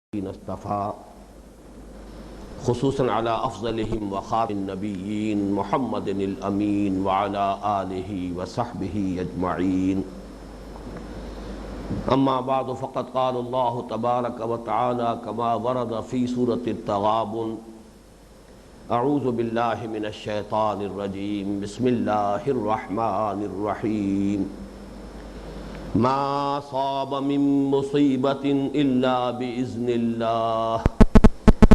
اصطفى خصوصا على افضلهم وخاتم النبيين محمد الامين وعلى آله وصحبه اجمعين. اما بعد فقد قال الله تبارك وتعالى كما ورد في سورة التغابن: اعوذ بالله من الشيطان الرجيم بسم الله الرحمن الرحيم. ما صاب من مصيبة إلا بإذن الله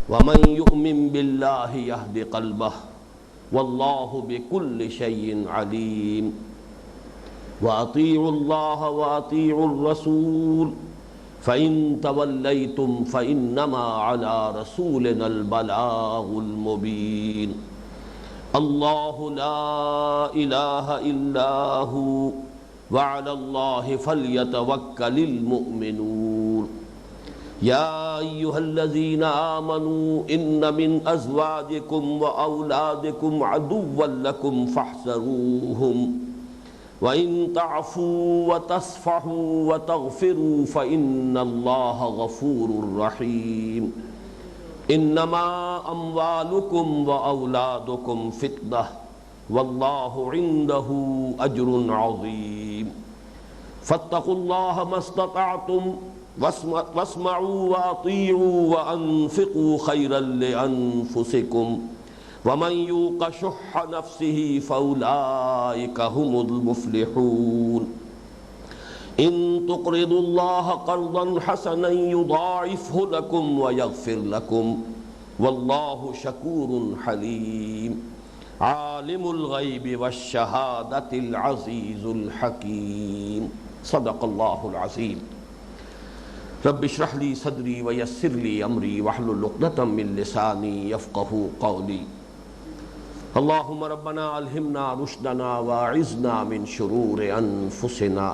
ومن يؤمن بالله يهد قلبه والله بكل شيء عليم. وأطيعوا الله وأطيعوا الرسول فإن توليتم فإنما على رسولنا البلاغ المبين. الله لا إله إلا هو وعلى الله فليتوكل المؤمنون. يا أيها الذين آمنوا إن من أزواجكم وأولادكم عدوا لكم فاحذروهم وإن تعفوا وتصفحوا وتغفروا فإن الله غفور رحيم. إنما أموالكم وأولادكم فتنة واللہ عنده اجر عظیم. فاتقوا اللہ ما استطعتم واسمعوا واطیعوا وانفقوا خیرا لانفسکم ومن یوق شح نفسه فاولئک هم المفلحون. ان تقرضوا اللہ قرضا حسنا یضاعفه لکم ویغفر لکم واللہ شکور حلیم. عالم الغیب والشہادۃ العزیز الحکیم. صدق اللہ العظیم. رب اشرح لی صدری ویسر لی امری واحلل عقدۃ من لسانی یفقہوا قولی. اللہم ربنا الہمنا رشدنا واعذنا من شرور انفسنا.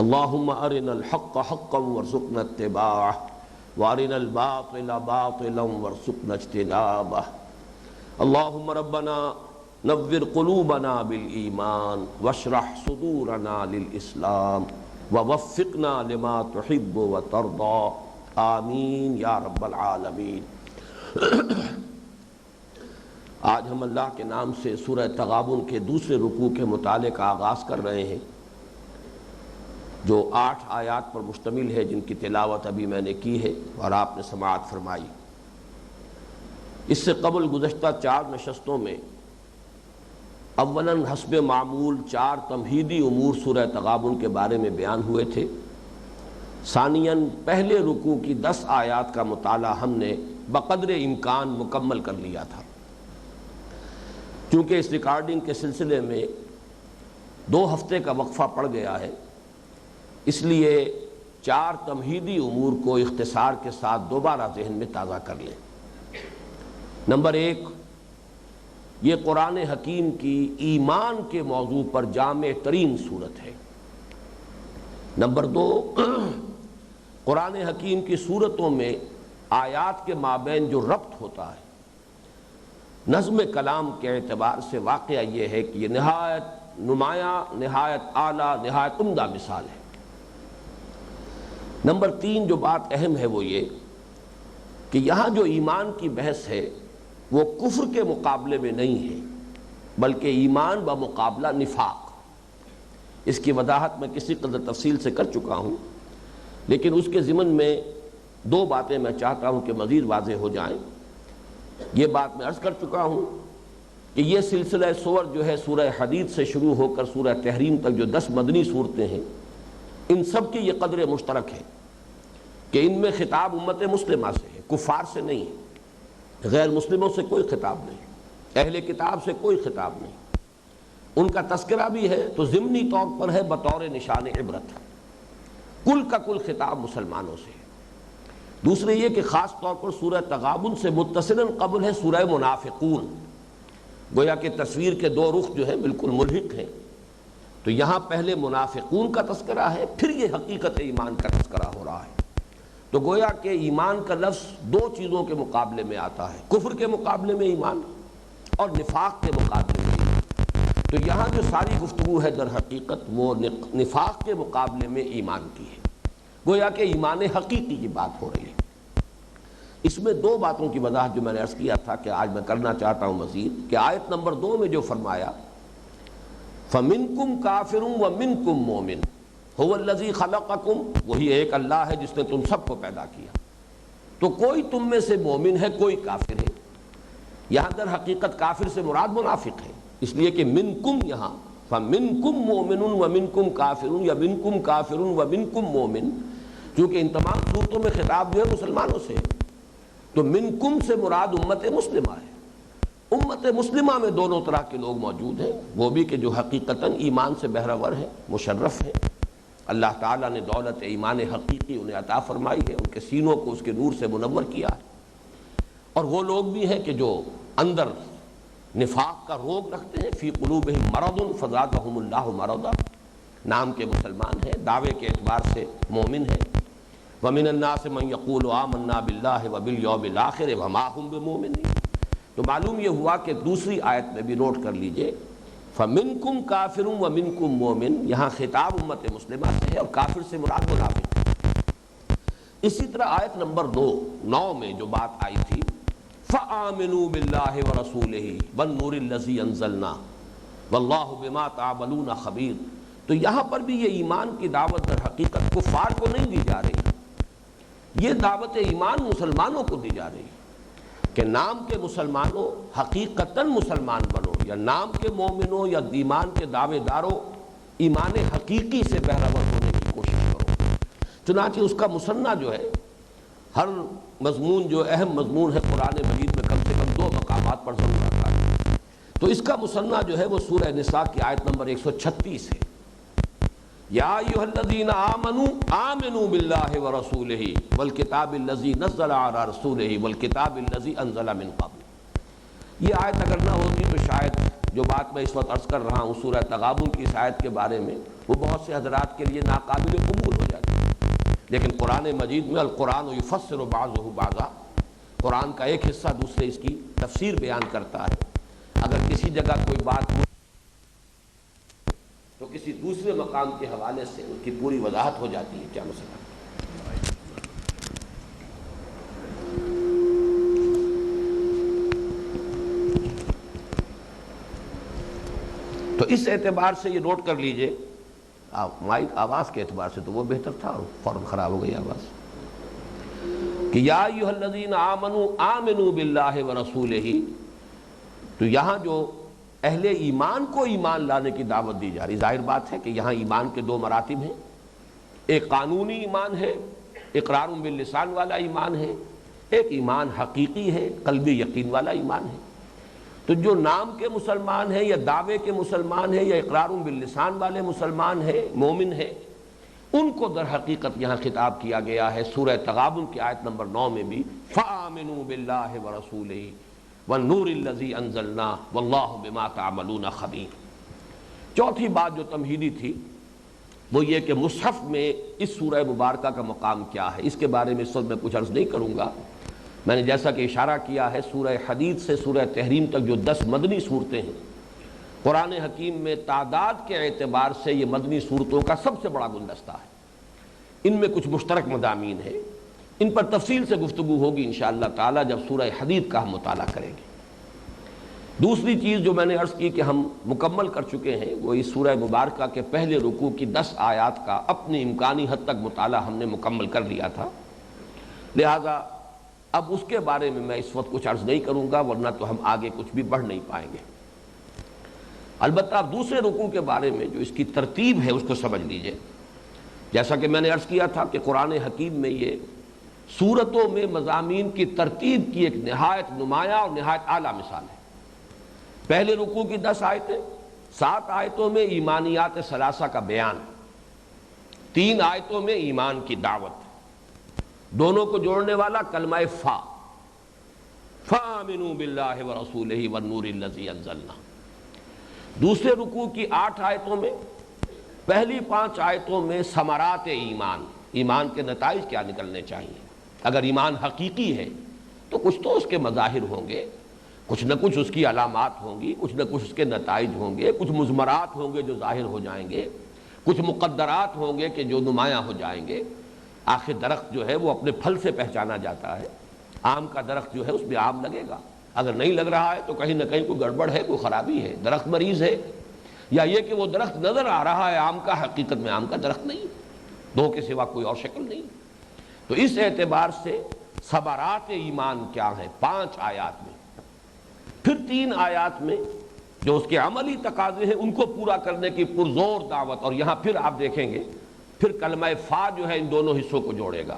اللہم ارنا الحق حقا وارزقنا اتباعہ وارنا الباطل باطلا وارزقنا اجتنابہ. اللہم ربنا نور قلوبنا بالایمان واشرح صدورنا للاسلام ووفقنا لما تحب وترضى آمین یا رب العالمین. آج ہم اللہ کے نام سے سورہ تغابن کے دوسرے رکوع کے مطالعے کا آغاز کر رہے ہیں، جو 8 آیات پر مشتمل ہے، جن کی تلاوت ابھی میں نے کی ہے اور آپ نے سماعت فرمائی. اس سے قبل گزشتہ 4 نشستوں میں اولاً حسب معمول 4 تمہیدی امور سورہ تغابن کے بارے میں بیان ہوئے تھے. ثانیاً پہلے رکوع کی 10 آیات کا مطالعہ ہم نے بقدر امکان مکمل کر لیا تھا. چونکہ اس ریکارڈنگ کے سلسلے میں 2 ہفتے کا وقفہ پڑ گیا ہے، اس لیے 4 تمہیدی امور کو اختصار کے ساتھ دوبارہ ذہن میں تازہ کر لیں. نمبر 1، یہ قرآن حکیم کی ایمان کے موضوع پر جامع ترین صورت ہے. نمبر 2، قرآن حکیم کی صورتوں میں آیات کے مابین جو ربط ہوتا ہے، نظم کلام کے اعتبار سے واقعہ یہ ہے کہ یہ نہایت نمایاں، نہایت اعلیٰ، نہایت عمدہ مثال ہے. نمبر 3، جو بات اہم ہے وہ یہ کہ یہاں جو ایمان کی بحث ہے وہ کفر کے مقابلے میں نہیں ہے، بلکہ ایمان بمقابلہ نفاق. اس کی وضاحت میں کسی قدر تفصیل سے کر چکا ہوں، لیکن اس کے ضمن میں 2 باتیں میں چاہتا ہوں کہ مزید واضح ہو جائیں. یہ بات میں عرض کر چکا ہوں کہ یہ سلسلہ سور جو ہے سورہ حدید سے شروع ہو کر سورہ تحریم تک جو 10 مدنی صورتیں ہیں، ان سب کی یہ قدر مشترک ہے کہ ان میں خطاب امت مسلمہ سے ہے، کفار سے نہیں ہے. غیر مسلموں سے کوئی خطاب نہیں، اہل کتاب سے کوئی خطاب نہیں. ان کا تذکرہ بھی ہے تو ضمنی طور پر ہے بطور نشان عبرت. کل کا کل خطاب مسلمانوں سے ہے. دوسرے یہ کہ خاص طور پر سورہ تغابن سے متصلاً قبل ہے سورہ منافقون. گویا کہ تصویر کے 2 رخ جو ہیں بالکل ملحق ہیں. تو یہاں پہلے منافقون کا تذکرہ ہے، پھر یہ حقیقت ایمان کا تذکرہ ہو رہا ہے. تو گویا کہ ایمان کا لفظ 2 چیزوں کے مقابلے میں آتا ہے، کفر کے مقابلے میں ایمان اور نفاق کے مقابلے میں ایمان. تو یہاں جو ساری گفتگو ہے در حقیقت وہ نفاق کے مقابلے میں ایمان کی ہے. گویا کہ ایمان حقیقی کی بات ہو رہی ہے. اس میں دو باتوں کی وضاحت جو میں نے عرض کیا تھا کہ آج میں کرنا چاہتا ہوں مزید، کہ آیت نمبر 2 میں جو فرمایا فَمِنْكُمْ كَافِرٌ وَمِنْكُمْ مُؤْمِنٌ هُوَ الَّذِي خَلَقَكُمْ، وہی ایک اللہ ہے جس نے تم سب کو پیدا کیا، تو کوئی تم میں سے مومن ہے کوئی کافر ہے۔ یہاں در حقیقت کافر سے مراد منافق ہے، اس لیے کہ منکم یہاں فَمِنْكُمْ مُؤْمِنٌ وَمِنْكُمْ كَافِرٌ یا منکم کافر ومنکم مومن، کیونکہ ان تمام صورتوں میں خطاب جو ہے مسلمانوں سے ہے، تو منکم سے مراد امت مسلمہ ہے۔ امت مسلمہ میں دونوں طرح کے لوگ موجود ہیں، وہ بھی کہ جو حقیقتاً ایمان سے بہرور ہیں، مشرف ہیں، اللہ تعالیٰ نے دولت ایمان حقیقی انہیں عطا فرمائی ہے، ان کے سینوں کو اس کے نور سے منور کیا ہے، اور وہ لوگ بھی ہیں کہ جو اندر نفاق کا روگ رکھتے ہیں، فی قلوبہم مرض فزادہم اللہ مرضا، نام کے مسلمان ہیں، دعوے کے اعتبار سے مومن ہیں۔ وَمِنَ النَّاسِ مَن يَقُولُ آمَنَّا بِاللَّهِ وَبِالْيَوْمِ الْآخِرِ وَمَا هُمْ بِمُؤْمِنِينَ۔ تو معلوم یہ ہوا کہ دوسری آیت میں بھی نوٹ کر لیجئے، فَمِنْكُمْ كَافِرٌ وَمِنْكُمْ مُؤْمِنٌ، یہاں خطاب امت مسلمہ سے ہے اور کافر سے مراد منافق ہے۔ اسی طرح آیت نمبر 9 میں جو بات آئی تھی فَآمِنُوا بِاللَّهِ وَرَسُولِهِ وَالنُّورِ الَّذِي أَنزَلْنَا وَاللَّهُ بِمَا تَعْمَلُونَ خَبِيرٌ، تو یہاں پر بھی یہ ایمان کی دعوت در حقیقت کفار کو نہیں دی جا رہی، یہ دعوت ایمان مسلمانوں کو دی جا رہی ہے کہ نام کے مسلمانوں حقیقتاً مسلمان بنو، یا نام کے مومنوں یا ایمان کے دعوے داروں ایمان حقیقی سے بہرور ہونے کی کوشش کرو۔ چنانچہ اس کا مثنیٰ جو ہے، ہر مضمون جو اہم مضمون ہے قرآن مجید میں کم سے کم 2 مقامات پر ضرور آتا ہے، تو اس کا مثنیٰ جو ہے وہ سورہ نساء کی آیت نمبر 136 ہے، یا ایھا الذین آمنوا آمنوا باللہ ورسولہ والکتاب الذی نزل علی رسولہ والکتاب الذی انزل من قبل۔ یہ آیت اگر نہ ہوتی تو شاید جو بات میں اس وقت عرض کر رہا ہوں سورہ تغابن کی اس آیت کے بارے میں، وہ بہت سے حضرات کے لیے ناقابل قبول ہو جاتی، لیکن قرآن مجید میں القرآن یفسر بعضہ بعضا، قرآن کا ایک حصہ دوسرے اس کی تفسیر بیان کرتا ہے۔ اگر کسی جگہ کوئی بات ہو تو کسی دوسرے مقام کے حوالے سے اس کی پوری وضاحت ہو جاتی ہے، کیا مسئلہ۔ تو اس اعتبار سے یہ نوٹ کر لیجئے، مائک آواز کے اعتبار سے تو وہ بہتر تھا اور فوراً خراب ہو گئی آواز، کہ یا ایھا الذین آمنوا آمنوا باللہ ورسولہ، تو یہاں جو اہل ایمان کو ایمان لانے کی دعوت دی جا رہی، ظاہر بات ہے کہ یہاں ایمان کے 2 مراتب ہیں، ایک قانونی ایمان ہے، اقرار باللسان والا ایمان ہے، ایک ایمان حقیقی ہے، قلبی یقین والا ایمان ہے۔ تو جو نام کے مسلمان ہیں یا دعوے کے مسلمان ہیں یا اقرار باللسان والے مسلمان ہیں، مومن ہیں، ان کو در حقیقت یہاں خطاب کیا گیا ہے سورہ تغابن کی آیت نمبر 9 میں بھی، فَآمِنُوا بِاللَّهِ وَرَسُولِهِ وَالنُّورِ الَّذِي أَنزَلْنَا وَاللَّهُ بِمَا تَعْمَلُونَ خَبِيرٌ۔ چوتھی بات جو تمہیدی تھی وہ یہ کہ مصحف میں اس سورہ مبارکہ کا مقام کیا ہے، اس کے بارے میں اس وقت میں کچھ عرض نہیں کروں گا۔ میں نے جیسا کہ اشارہ کیا ہے سورہ حدید سے سورہ تحریم تک جو 10 مدنی صورتیں ہیں، قرآن حکیم میں تعداد کے اعتبار سے یہ مدنی صورتوں کا سب سے بڑا گلدستہ ہے۔ ان میں کچھ مشترک مضامین ہیں، ان پر تفصیل سے گفتگو ہوگی انشاءاللہ تعالی جب سورہ حدید کا ہم مطالعہ کریں گے۔ دوسری چیز جو میں نے عرض کی کہ ہم مکمل کر چکے ہیں، وہ اس سورہ مبارکہ کے پہلے رکوع کی 10 آیات کا اپنی امکانی حد تک مطالعہ ہم نے مکمل کر لیا تھا، لہذا اب اس کے بارے میں میں اس وقت کچھ عرض نہیں کروں گا، ورنہ تو ہم آگے کچھ بھی بڑھ نہیں پائیں گے۔ البتہ اب دوسرے رکوع کے بارے میں جو اس کی ترتیب ہے اس کو سمجھ لیجئے۔ جیسا کہ میں نے عرض کیا تھا کہ قرآن حکیم میں یہ سورتوں میں مضامین کی ترتیب کی ایک نہایت نمایاں اور نہایت اعلیٰ مثال ہے۔ پہلے رکوع کی 10 آیتیں، 7 آیتوں میں ایمانیات ثلاثہ کا بیان، 3 آیتوں میں ایمان کی دعوت، دونوں کو جوڑنے والا کلمہ فا، فَآمِنُوا بِاللَّهِ وَرَسُولِهِ وَالنُّورِ الَّذِي أَنزَلْنَا۔ دوسرے رکوع کی 8 آیتوں میں، پہلی 5 آیتوں میں ثمرات ایمان، ایمان کے نتائج کیا نکلنے چاہیے۔ اگر ایمان حقیقی ہے تو کچھ تو اس کے مظاہر ہوں گے، کچھ نہ کچھ اس کی علامات ہوں گی، کچھ نہ کچھ اس کے نتائج ہوں گے، کچھ مضمرات ہوں گے جو ظاہر ہو جائیں گے، کچھ مقدرات ہوں گے کہ جو نمایاں ہو جائیں گے۔ آخر درخت جو ہے وہ اپنے پھل سے پہچانا جاتا ہے، آم کا درخت جو ہے اس میں آم لگے گا، اگر نہیں لگ رہا ہے تو کہیں نہ کہیں کوئی گڑبڑ ہے، کوئی خرابی ہے، درخت مریض ہے، یا یہ کہ وہ درخت نظر آ رہا ہے آم کا، حقیقت میں آم کا درخت نہیں، دو کے سوا کوئی اور شکل نہیں۔ تو اس اعتبار سے ثمرات ایمان کیا ہیں 5 آیات میں، پھر 3 آیات میں جو اس کے عملی تقاضے ہیں ان کو پورا کرنے کی پرزور دعوت، اور یہاں پھر آپ دیکھیں گے پھر کلمہ فا جو ہے ان دونوں حصوں کو جوڑے گا،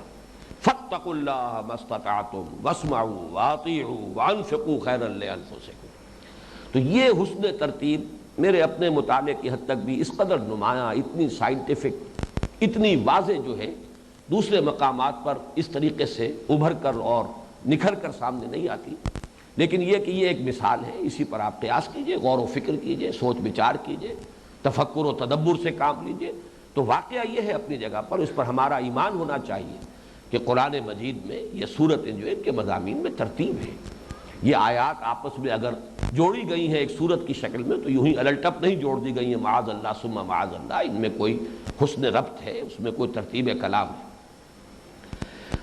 فاتقوا اللہ ما استطعتم واسمعوا واطیعوا وانفقوا خیرا لانفسکم۔ تو یہ حسن ترتیب میرے اپنے مطالعے کی حد تک بھی اس قدر نمایاں، اتنی سائنٹیفک، اتنی واضح جو ہے، دوسرے مقامات پر اس طریقے سے ابھر کر اور نکھر کر سامنے نہیں آتی، لیکن یہ کہ یہ ایک مثال ہے، اسی پر آپ قیاس کیجئے، غور و فکر کیجئے، سوچ بچار کیجئے، تفکر و تدبر سے کام لیجئے۔ تو واقعہ یہ ہے اپنی جگہ پر، اس پر ہمارا ایمان ہونا چاہیے کہ قرآن مجید میں یہ صورتیں جو ان کے مضامین میں ترتیب ہے، یہ آیات آپس میں اگر جوڑی گئی ہیں ایک صورت کی شکل میں تو یوں ہی الٹپ نہیں جوڑ دی گئی ہیں معاذ اللہ ثم معاذ اللہ، ان میں کوئی حسن ربط ہے، اس میں کوئی ترتیب کلام ہے۔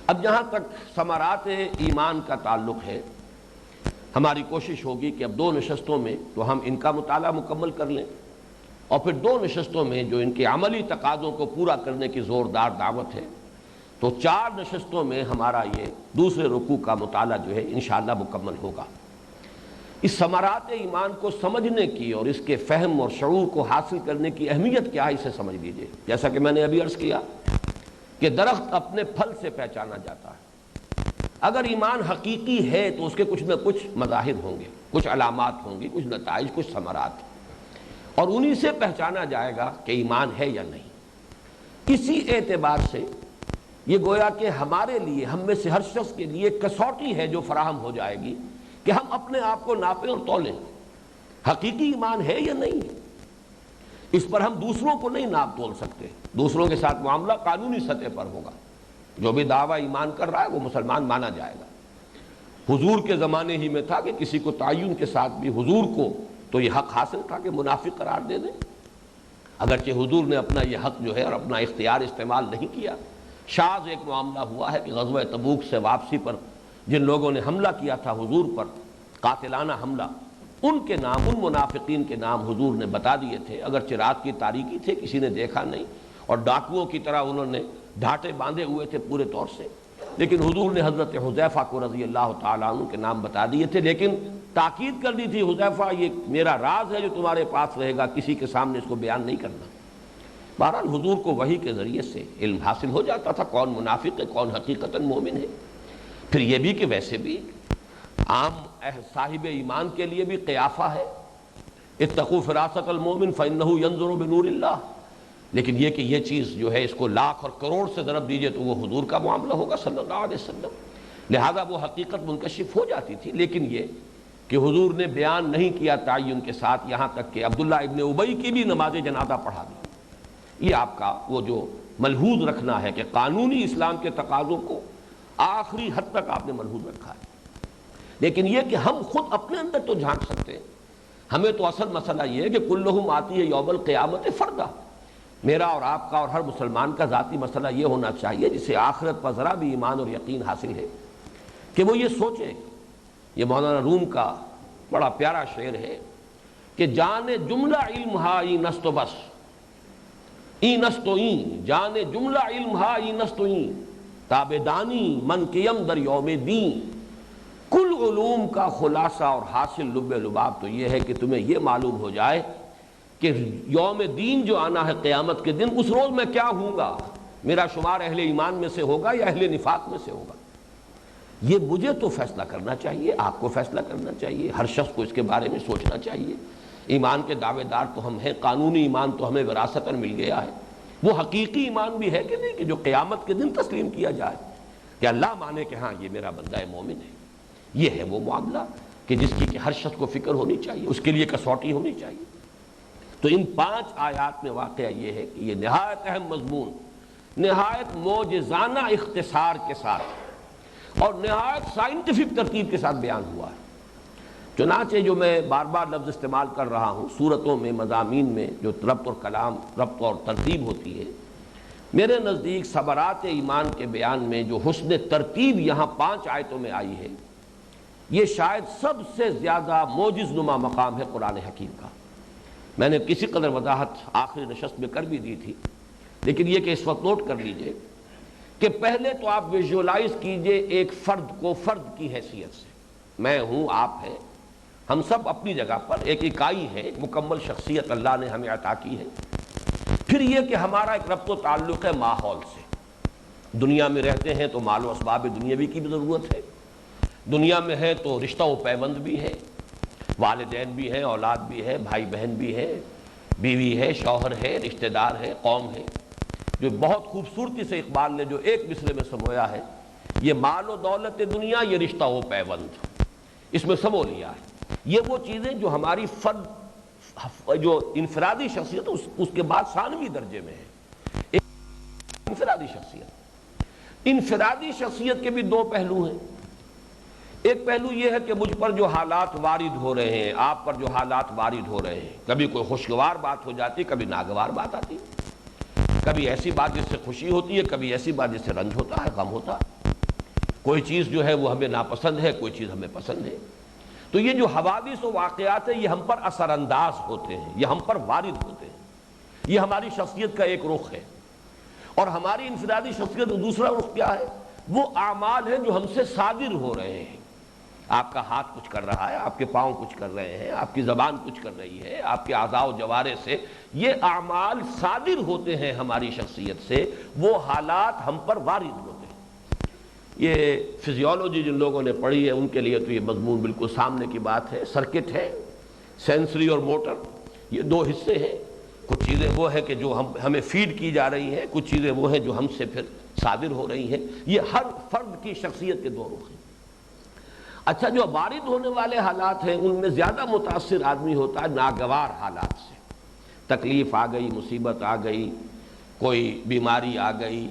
اب جہاں تک ثمرات ایمان کا تعلق ہے، ہماری کوشش ہوگی کہ اب 2 نشستوں میں تو ہم ان کا مطالعہ مکمل کر لیں، اور پھر 2 نشستوں میں جو ان کے عملی تقاضوں کو پورا کرنے کی زوردار دعوت ہے، تو 4 نشستوں میں ہمارا یہ دوسرے رکوع کا مطالعہ جو ہے انشاءاللہ مکمل ہوگا۔ اس ثمرات ایمان کو سمجھنے کی اور اس کے فہم اور شعور کو حاصل کرنے کی اہمیت کیا ہے، اسے سمجھ لیجئے۔ جیسا کہ میں نے ابھی عرض کیا کہ درخت اپنے پھل سے پہچانا جاتا ہے، اگر ایمان حقیقی ہے تو اس کے کچھ نہ کچھ مظاہر ہوں گے، کچھ علامات ہوں گی، کچھ نتائج، کچھ ثمرات، اور انہی سے پہچانا جائے گا کہ ایمان ہے یا نہیں۔ اسی اعتبار سے یہ گویا کہ ہمارے لیے، ہم میں سے ہر شخص کے لیے کسوٹی ہے جو فراہم ہو جائے گی کہ ہم اپنے آپ کو ناپیں اور تولیں، حقیقی ایمان ہے یا نہیں ہے۔ اس پر ہم دوسروں کو نہیں ناپ تول سکتے، دوسروں کے ساتھ معاملہ قانونی سطح پر ہوگا، جو بھی دعویٰ ایمان کر رہا ہے وہ مسلمان مانا جائے گا۔ حضور کے زمانے ہی میں تھا کہ کسی کو تعین کے ساتھ بھی حضور کو تو یہ حق حاصل تھا کہ منافق قرار دے دیں، اگرچہ حضور نے اپنا یہ حق جو ہے اور اپنا اختیار استعمال نہیں کیا۔ شاذ ایک معاملہ ہوا ہے کہ غزوہ تبوک سے واپسی پر جن لوگوں نے حملہ کیا تھا حضور پر، قاتلانہ حملہ، ان کے نام، ان منافقین کے نام حضور نے بتا دیے تھے، اگرچہ رات کی تاریکی تھے، کسی نے دیکھا نہیں، اور ڈاکوؤں کی طرح انہوں نے ڈھانٹے باندھے ہوئے تھے پورے طور سے، لیکن حضور نے حضرت حذیفہ کو رضی اللہ تعالیٰ عنہ کے نام بتا دیے تھے، لیکن تاکید کر دی تھی حذیفہ یہ میرا راز ہے جو تمہارے پاس رہے گا، کسی کے سامنے اس کو بیان نہیں کرنا۔ بہرحال حضور کو وحی کے ذریعے سے علم حاصل ہو جاتا تھا کون منافق ہے، کون حقیقتاً مومن ہے۔ پھر یہ بھی کہ ویسے بھی عام صاحب ایمان کے لیے بھی قیافہ ہے، اتقوا فراست المومن فإنہ ینظر بنور اللہ، لیکن یہ کہ یہ چیز جو ہے اس کو لاکھ اور کروڑ سے ضرب دیجئے تو وہ حضور کا معاملہ ہوگا صلی اللہ علیہ وسلم، لہذا وہ حقیقت منکشف ہو جاتی تھی۔ لیکن یہ کہ حضور نے بیان نہیں کیا تعین کے ساتھ، یہاں تک کہ عبداللہ ابن ابی کی بھی نماز جنازہ پڑھا دی، یہ آپ کا وہ جو ملحوظ رکھنا ہے کہ قانونی اسلام کے تقاضوں کو آخری حد تک آپ نے ملحوظ رکھا ہے۔ لیکن یہ کہ ہم خود اپنے اندر تو جھانک سکتے ہیں، ہمیں تو اصل مسئلہ یہ ہے کہ کلہم آتی ہے یوم القیامت فردا، میرا اور آپ کا اور ہر مسلمان کا ذاتی مسئلہ یہ ہونا چاہیے، جسے آخرت پر ذرا بھی ایمان اور یقین حاصل ہے، کہ وہ یہ سوچے۔ یہ مولانا روم کا بڑا پیارا شعر ہے کہ جان جملہ علم ہا ای نست و بس، ای نست و این جان جملہ علم ہا ای نست و این تابدانی من کیم در یوم دین۔ کل علوم کا خلاصہ اور حاصل لب لباب تو یہ ہے کہ تمہیں یہ معلوم ہو جائے کہ یوم دین جو آنا ہے قیامت کے دن، اس روز میں کیا ہوں گا، میرا شمار اہل ایمان میں سے ہوگا یا اہل نفاق میں سے ہوگا۔ یہ مجھے تو فیصلہ کرنا چاہیے، آپ کو فیصلہ کرنا چاہیے، ہر شخص کو اس کے بارے میں سوچنا چاہیے۔ ایمان کے دعوے دار تو ہم ہیں، قانونی ایمان تو ہمیں وراثتاً مل گیا ہے، وہ حقیقی ایمان بھی ہے کہ نہیں کہ جو قیامت کے دن تسلیم کیا جائے کہ اللہ مانے کہ ہاں یہ میرا بندہ مومن ہے۔ یہ ہے وہ معاملہ کہ جس کی کہ ہر شخص کو فکر ہونی چاہیے، اس کے لیے کسوٹی ہونی چاہیے۔ تو ان 5 آیات میں واقعہ یہ ہے کہ یہ نہایت اہم مضمون نہایت معجزانہ اختصار کے ساتھ اور نہایت سائنٹیفک ترتیب کے ساتھ بیان ہوا ہے۔ چنانچہ جو میں بار بار لفظ استعمال کر رہا ہوں، صورتوں میں، مضامین میں جو ربط اور کلام، ربط اور ترتیب ہوتی ہے، میرے نزدیک ثمرات ایمان کے بیان میں جو حسن ترتیب یہاں 5 آیتوں میں آئی ہے، یہ شاید سب سے زیادہ معجز نما مقام ہے قرآن حکیم کا۔ میں نے کسی قدر وضاحت آخری نشست میں کر بھی دی تھی، لیکن یہ کہ اس وقت نوٹ کر لیجئے کہ پہلے تو آپ ویژولائز کیجئے ایک فرد کو فرد کی حیثیت سے، میں ہوں، آپ ہیں، ہم سب اپنی جگہ پر ایک اکائی ہے، ایک مکمل شخصیت اللہ نے ہمیں عطا کی ہے۔ پھر یہ کہ ہمارا ایک ربط و تعلق ہے ماحول سے، دنیا میں رہتے ہیں تو مال و اسباب دنیاوی کی بھی ضرورت ہے، دنیا میں ہے تو رشتہ و پیوند بھی ہے، والدین بھی ہیں، اولاد بھی ہے، بھائی بہن بھی ہے، بیوی ہے، شوہر ہے، رشتہ دار ہے، قوم ہے۔ جو بہت خوبصورتی سے اقبال نے جو ایک مصرے میں سمویا ہے، یہ مال و دولت دنیا، یہ رشتہ و پیوند، اس میں سمو لیا ہے۔ یہ وہ چیزیں جو ہماری فرد جو انفرادی شخصیت اس کے بعد ثانوی درجے میں ہے، ایک انفرادی شخصیت۔ انفرادی شخصیت کے بھی 2 پہلو ہیں۔ ایک پہلو یہ ہے کہ مجھ پر جو حالات وارد ہو رہے ہیں، آپ پر جو حالات وارد ہو رہے ہیں، کبھی کوئی خوشگوار بات ہو جاتی، کبھی ناگوار بات آتی، کبھی ایسی بات جس سے خوشی ہوتی ہے، کبھی ایسی بات جس سے رنج ہوتا ہے، غم ہوتا ہے، کوئی چیز جو ہے وہ ہمیں ناپسند ہے، کوئی چیز ہمیں پسند ہے۔ تو یہ جو حوادث و واقعات ہیں، یہ ہم پر اثر انداز ہوتے ہیں، یہ ہم پر وارد ہوتے ہیں۔ یہ ہماری شخصیت کا ایک رخ ہے، اور ہماری انفرادی شخصیت کا دوسرا رخ کیا ہے؟ وہ اعمال ہیں جو ہم سے صادر ہو رہے ہیں۔ آپ کا ہاتھ کچھ کر رہا ہے، آپ کے پاؤں کچھ کر رہے ہیں، آپ کی زبان کچھ کر رہی ہے، آپ کے اعضاء و جوارح سے یہ اعمال صادر ہوتے ہیں ہماری شخصیت سے، وہ حالات ہم پر وارد ہوتے ہیں۔ یہ فزیولوجی جن لوگوں نے پڑھی ہے ان کے لیے تو یہ مضمون بالکل سامنے کی بات ہے۔ سرکٹ ہے، سینسری اور موٹر، یہ 2 حصے ہیں۔ کچھ چیزیں وہ ہیں کہ جو ہمیں فیڈ کی جا رہی ہیں، کچھ چیزیں وہ ہیں جو ہم سے پھر صادر ہو رہی ہیں۔ یہ ہر فرد کی شخصیت کے 2 رخ ہیں۔ اچھا، جو وارد ہونے والے حالات ہیں ان میں زیادہ متاثر آدمی ہوتا ہے ناگوار حالات سے۔ تکلیف آ گئی، مصیبت آ گئی، کوئی بیماری آ گئی،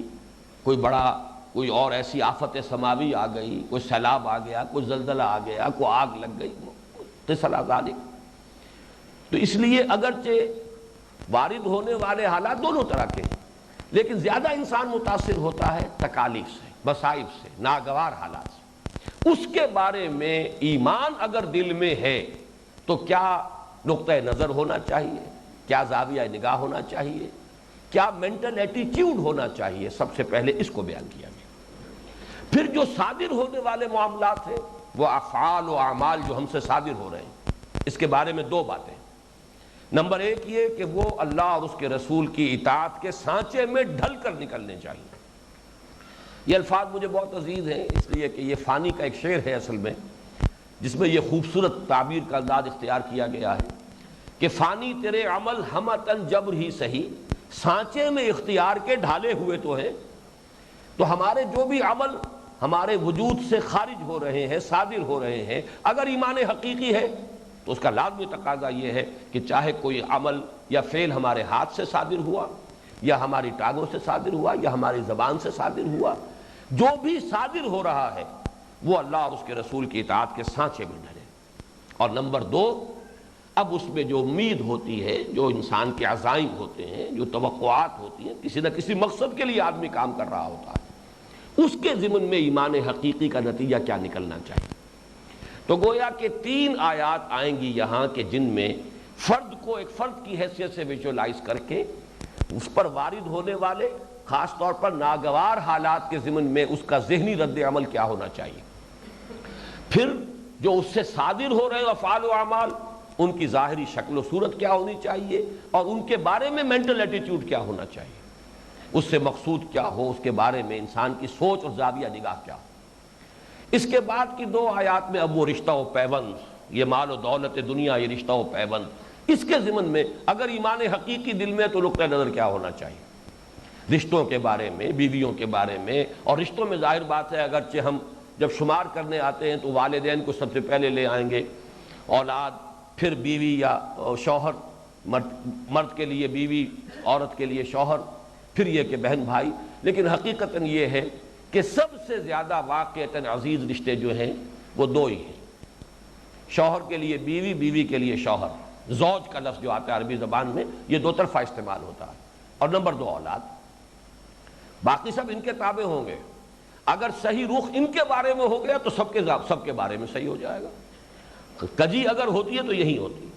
کوئی اور ایسی آفت سماوی آ گئی، کوئی سیلاب آ گیا، کوئی زلزلہ آ گیا، کوئی آگ لگ گئی، قصہ ذالک۔ تو اس لیے اگرچہ وارد ہونے والے حالات دونوں طرح کے ہیں، لیکن زیادہ انسان متاثر ہوتا ہے تکالیف سے، مصائب سے، ناگوار حالات سے۔ اس کے بارے میں ایمان اگر دل میں ہے تو کیا نقطہ نظر ہونا چاہیے، کیا زاویہ نگاہ ہونا چاہیے، کیا مینٹل ایٹیٹیوڈ ہونا چاہیے، سب سے پہلے اس کو بیان کیا گیا۔ پھر جو صادر ہونے والے معاملات ہیں، وہ افعال و اعمال جو ہم سے صادر ہو رہے ہیں، اس کے بارے میں 2 باتیں۔ نمبر 1 یہ کہ وہ اللہ اور اس کے رسول کی اطاعت کے سانچے میں ڈھل کر نکلنے چاہیے۔ یہ الفاظ مجھے بہت عزیز ہیں، اس لیے کہ یہ فانی کا ایک شعر ہے اصل میں، جس میں یہ خوبصورت تعبیر کا انداز اختیار کیا گیا ہے کہ فانی تیرے عمل ہمتن جبر ہی سہی، سانچے میں اختیار کے ڈھالے ہوئے تو ہیں۔ تو ہمارے جو بھی عمل ہمارے وجود سے خارج ہو رہے ہیں، صادر ہو رہے ہیں، اگر ایمان حقیقی ہے تو اس کا لازمی تقاضا یہ ہے کہ چاہے کوئی عمل یا فعل ہمارے ہاتھ سے صادر ہوا، یا ہماری ٹانگوں سے صادر ہوا، یا ہماری زبان سے صادر ہوا، جو بھی صادر ہو رہا ہے وہ اللہ اور اس کے رسول کی اطاعت کے سانچے میں ڈھلے۔ اور نمبر 2، اب اس میں جو امید ہوتی ہے، جو انسان کے عزائم ہوتے ہیں، جو توقعات ہوتی ہیں، کسی نہ کسی مقصد کے لیے آدمی کام کر رہا ہوتا ہے، اس کے ضمن میں ایمان حقیقی کا نتیجہ کیا نکلنا چاہیے۔ تو گویا کہ 3 آیات آئیں گی یہاں کہ جن میں فرد کو ایک فرد کی حیثیت سے ویژولائز کر کے اس پر وارد ہونے والے خاص طور پر ناگوار حالات کے ضمن میں اس کا ذہنی رد عمل کیا ہونا چاہیے، پھر جو اس سے صادر ہو رہے افعال و اعمال ان کی ظاہری شکل و صورت کیا ہونی چاہیے، اور ان کے بارے میں مینٹل ایٹیٹیوڈ کیا ہونا چاہیے، اس سے مقصود کیا ہو، اس کے بارے میں انسان کی سوچ اور زاویہ نگاہ کیا ہو۔ اس کے بعد کی 2 آیات میں اب وہ رشتہ و پیوند، یہ مال و دولت دنیا، یہ رشتہ و پیوند، اس کے ضمن میں اگر ایمان حقیقی دل میں تو نقطہ نظر کیا ہونا چاہیے رشتوں کے بارے میں، بیویوں کے بارے میں۔ اور رشتوں میں ظاہر بات ہے اگرچہ ہم جب شمار کرنے آتے ہیں تو والدین کو سب سے پہلے لے آئیں گے، اولاد، پھر بیوی یا شوہر، مرد کے لیے بیوی، عورت کے لیے شوہر، پھر یہ کہ بہن بھائی۔ لیکن حقیقتاً یہ ہے کہ سب سے زیادہ واقعتاً عزیز رشتے جو ہیں وہ 2 ہی ہیں، شوہر کے لیے بیوی، بیوی کے لیے شوہر۔ زوج کا لفظ جو آتا ہے عربی زبان میں یہ 2 طرفہ استعمال ہوتا ہے۔ اور نمبر 2 اولاد۔ باقی سب ان کے تابع ہوں گے. اگر صحیح رخ ان کے بارے میں ہو گیا تو سب کے بارے میں صحیح ہو جائے گا. کجی اگر ہوتی ہے تو یہی ہوتی ہے.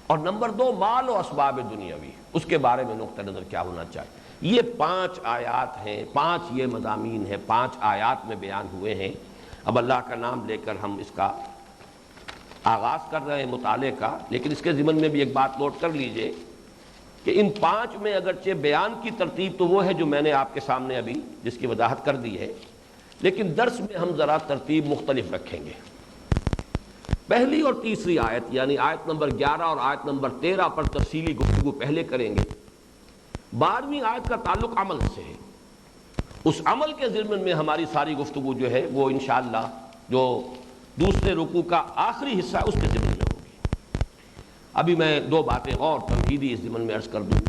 اور نمبر 2 مال و اسباب دنیاوی، اس کے بارے میں نقطہ نظر کیا ہونا چاہیے. یہ 5 آیات ہیں، 5 یہ مضامین ہیں، 5 آیات میں بیان ہوئے ہیں. اب اللہ کا نام لے کر ہم اس کا آغاز کر رہے ہیں مطالعے کا. لیکن اس کے ضمن میں بھی ایک بات نوٹ کر لیجئے کہ ان 5 میں اگرچہ بیان کی ترتیب تو وہ ہے جو میں نے آپ کے سامنے ابھی جس کی وضاحت کر دی ہے، لیکن درس میں ہم ذرا ترتیب مختلف رکھیں گے. پہلی اور تیسری آیت یعنی آیت نمبر 11 اور آیت نمبر 13 پر تفصیلی گفتگو پہلے کریں گے. 12ویں آیت کا تعلق عمل سے ہے. اس عمل کے ضمن میں ہماری ساری گفتگو جو ہے وہ انشاءاللہ جو دوسرے رکوع کا آخری حصہ اس کے ضمن میں ہوگی. ابھی میں 2 باتیں اور تمہیدی اس ضمن میں عرض کر دوں.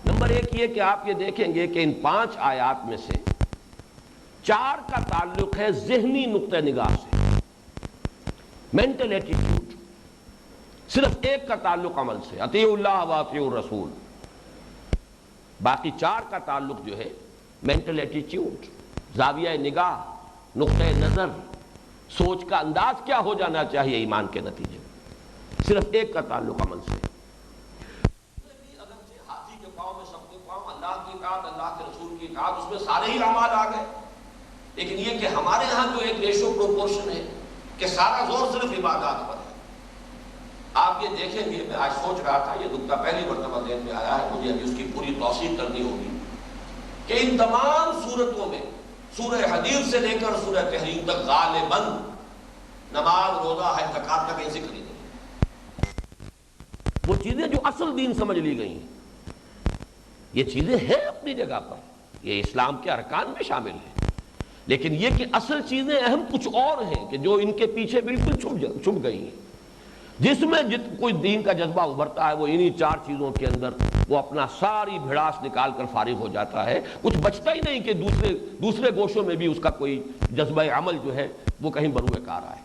نمبر 1 یہ کہ آپ یہ دیکھیں گے کہ ان 5 آیات میں سے 4 کا تعلق ہے ذہنی نقطہ نگاہ سے، مینٹل ایٹیٹیوڈ. صرف 1 کا تعلق عمل سے، اطیعوا اللہ واطیعوا الرسول. باقی 4 کا تعلق جو ہے مینٹل ایٹیٹیوڈ، زاویہ نگاہ، نقطہ نظر، سوچ کا انداز کیا ہو جانا چاہیے ایمان کے نتیجے میں. صرف 1 کا تعلق عمل سے. اگرچہ ہاتھی کے پاؤں میں سب کے پاؤں اللہ کی اطاعت، اللہ کے رسول کی اطاعت، اس میں سارے ہی اعمال آ گئے. لیکن یہ کہ ہمارے ہاں جو ایک ریشو پروپورشن ہے کہ سارا زور صرف عبادات پر ہے. آپ یہ دیکھیں گے، میں آج سوچ رہا تھا، یہ نکتہ پہلی مرتبہ ذہن میں آیا ہے، مجھے ابھی اس کی پوری توثیق کرنی ہوگی کہ ان تمام صورتوں میں سورہ حدید سے لے کر سورہ تحریم تک غالباً نماز، روزہ، حج، زکوٰۃ کا کہیں ذکر ہی نہیں. وہ چیزیں جو اصل دین سمجھ لی گئی ہیں، یہ چیزیں ہیں اپنی جگہ پر، یہ اسلام کے ارکان میں شامل ہیں. لیکن یہ کہ اصل چیزیں اہم کچھ اور ہیں کہ جو ان کے پیچھے بالکل چھپ گئی ہیں. جس میں کوئی دین کا جذبہ ابھرتا ہے وہ انہی 4 چیزوں کے اندر وہ اپنا ساری بھڑاس نکال کر فارغ ہو جاتا ہے. کچھ بچتا ہی نہیں کہ دوسرے گوشوں میں بھی اس کا کوئی جذبہ عمل جو ہے وہ کہیں بروئے کار آئے.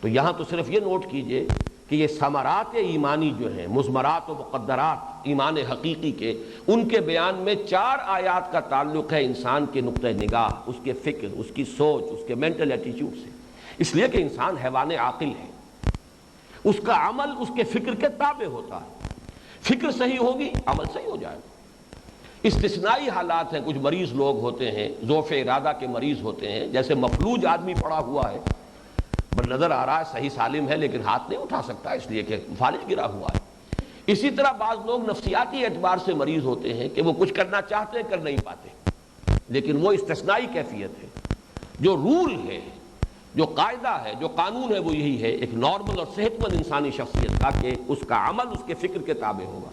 تو یہاں تو صرف یہ نوٹ کیجئے کہ یہ ثمرات ایمانی جو ہیں، مضمرات و مقدرات ایمان حقیقی کے، ان کے بیان میں 4 آیات کا تعلق ہے انسان کے نقطہ نگاہ، اس کے فکر، اس کی سوچ، اس کے مینٹل ایٹیٹیوڈ سے. اس لیے کہ انسان حیوان عاقل ہے، اس کا عمل اس کے فکر کے تابع ہوتا ہے. فکر صحیح ہوگی، عمل صحیح ہو جائے گا. استثنائی حالات ہیں، کچھ مریض لوگ ہوتے ہیں، ضعف ارادہ کے مریض ہوتے ہیں، جیسے مفلوج آدمی پڑا ہوا ہے، نظر آ رہا ہے صحیح سالم ہے لیکن ہاتھ نہیں اٹھا سکتا اس لیے کہ فالج گرا ہوا ہے. اسی طرح بعض لوگ نفسیاتی اعتبار سے مریض ہوتے ہیں کہ وہ کچھ کرنا چاہتے ہیں، کر نہیں پاتے. لیکن وہ استثنائی کیفیت ہے. جو رول ہے، جو قاعدہ ہے، جو قانون ہے وہ یہی ہے ایک نارمل اور صحت مند انسانی شخصیت کا کہ اس کا عمل اس کے فکر کے تابع ہوگا.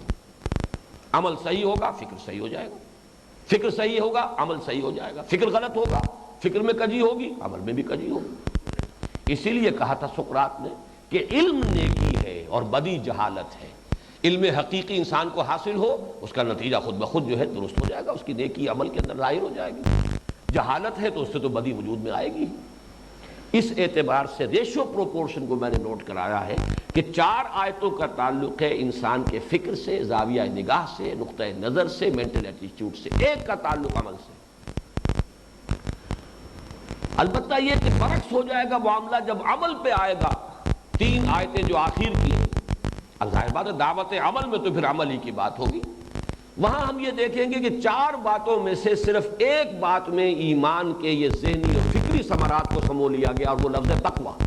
عمل صحیح ہوگا، فکر صحیح ہو جائے گا. فکر صحیح ہوگا، عمل صحیح ہو جائے گا. فکر غلط ہوگا، فکر میں کجی ہوگی، عمل میں بھی کجی ہوگی. اسی لیے کہا تھا سقراط نے کہ علم نیکی ہے اور بدی جہالت ہے. علم حقیقی انسان کو حاصل ہو، اس کا نتیجہ خود بخود جو ہے درست ہو جائے گا، اس کی نیکی عمل کے اندر ظاہر ہو جائے گی. جہالت ہے تو اس سے تو بدی وجود میں آئے گی. اس اعتبار سے ریشو پروپورشن کو میں نے نوٹ کرایا ہے کہ 4 آیتوں کا تعلق ہے انسان کے فکر سے، زاویہ نگاہ سے، نقطہ نظر سے، مینٹل ایٹیٹیوڈ سے. 1 کا تعلق عمل سے. البتہ یہ کہ برعکس ہو جائے گا معاملہ جب عمل پہ آئے گا. 3 آیتیں جو آخر کی ہیں، ظاہر بات ہے دعوت عمل میں تو پھر عمل ہی کی بات ہوگی. وہاں ہم یہ دیکھیں گے کہ 4 باتوں میں سے صرف 1 بات میں ایمان کے یہ ذہنی اور فکری ثمرات کو سمو لیا گیا، اور وہ لفظ تقویٰ.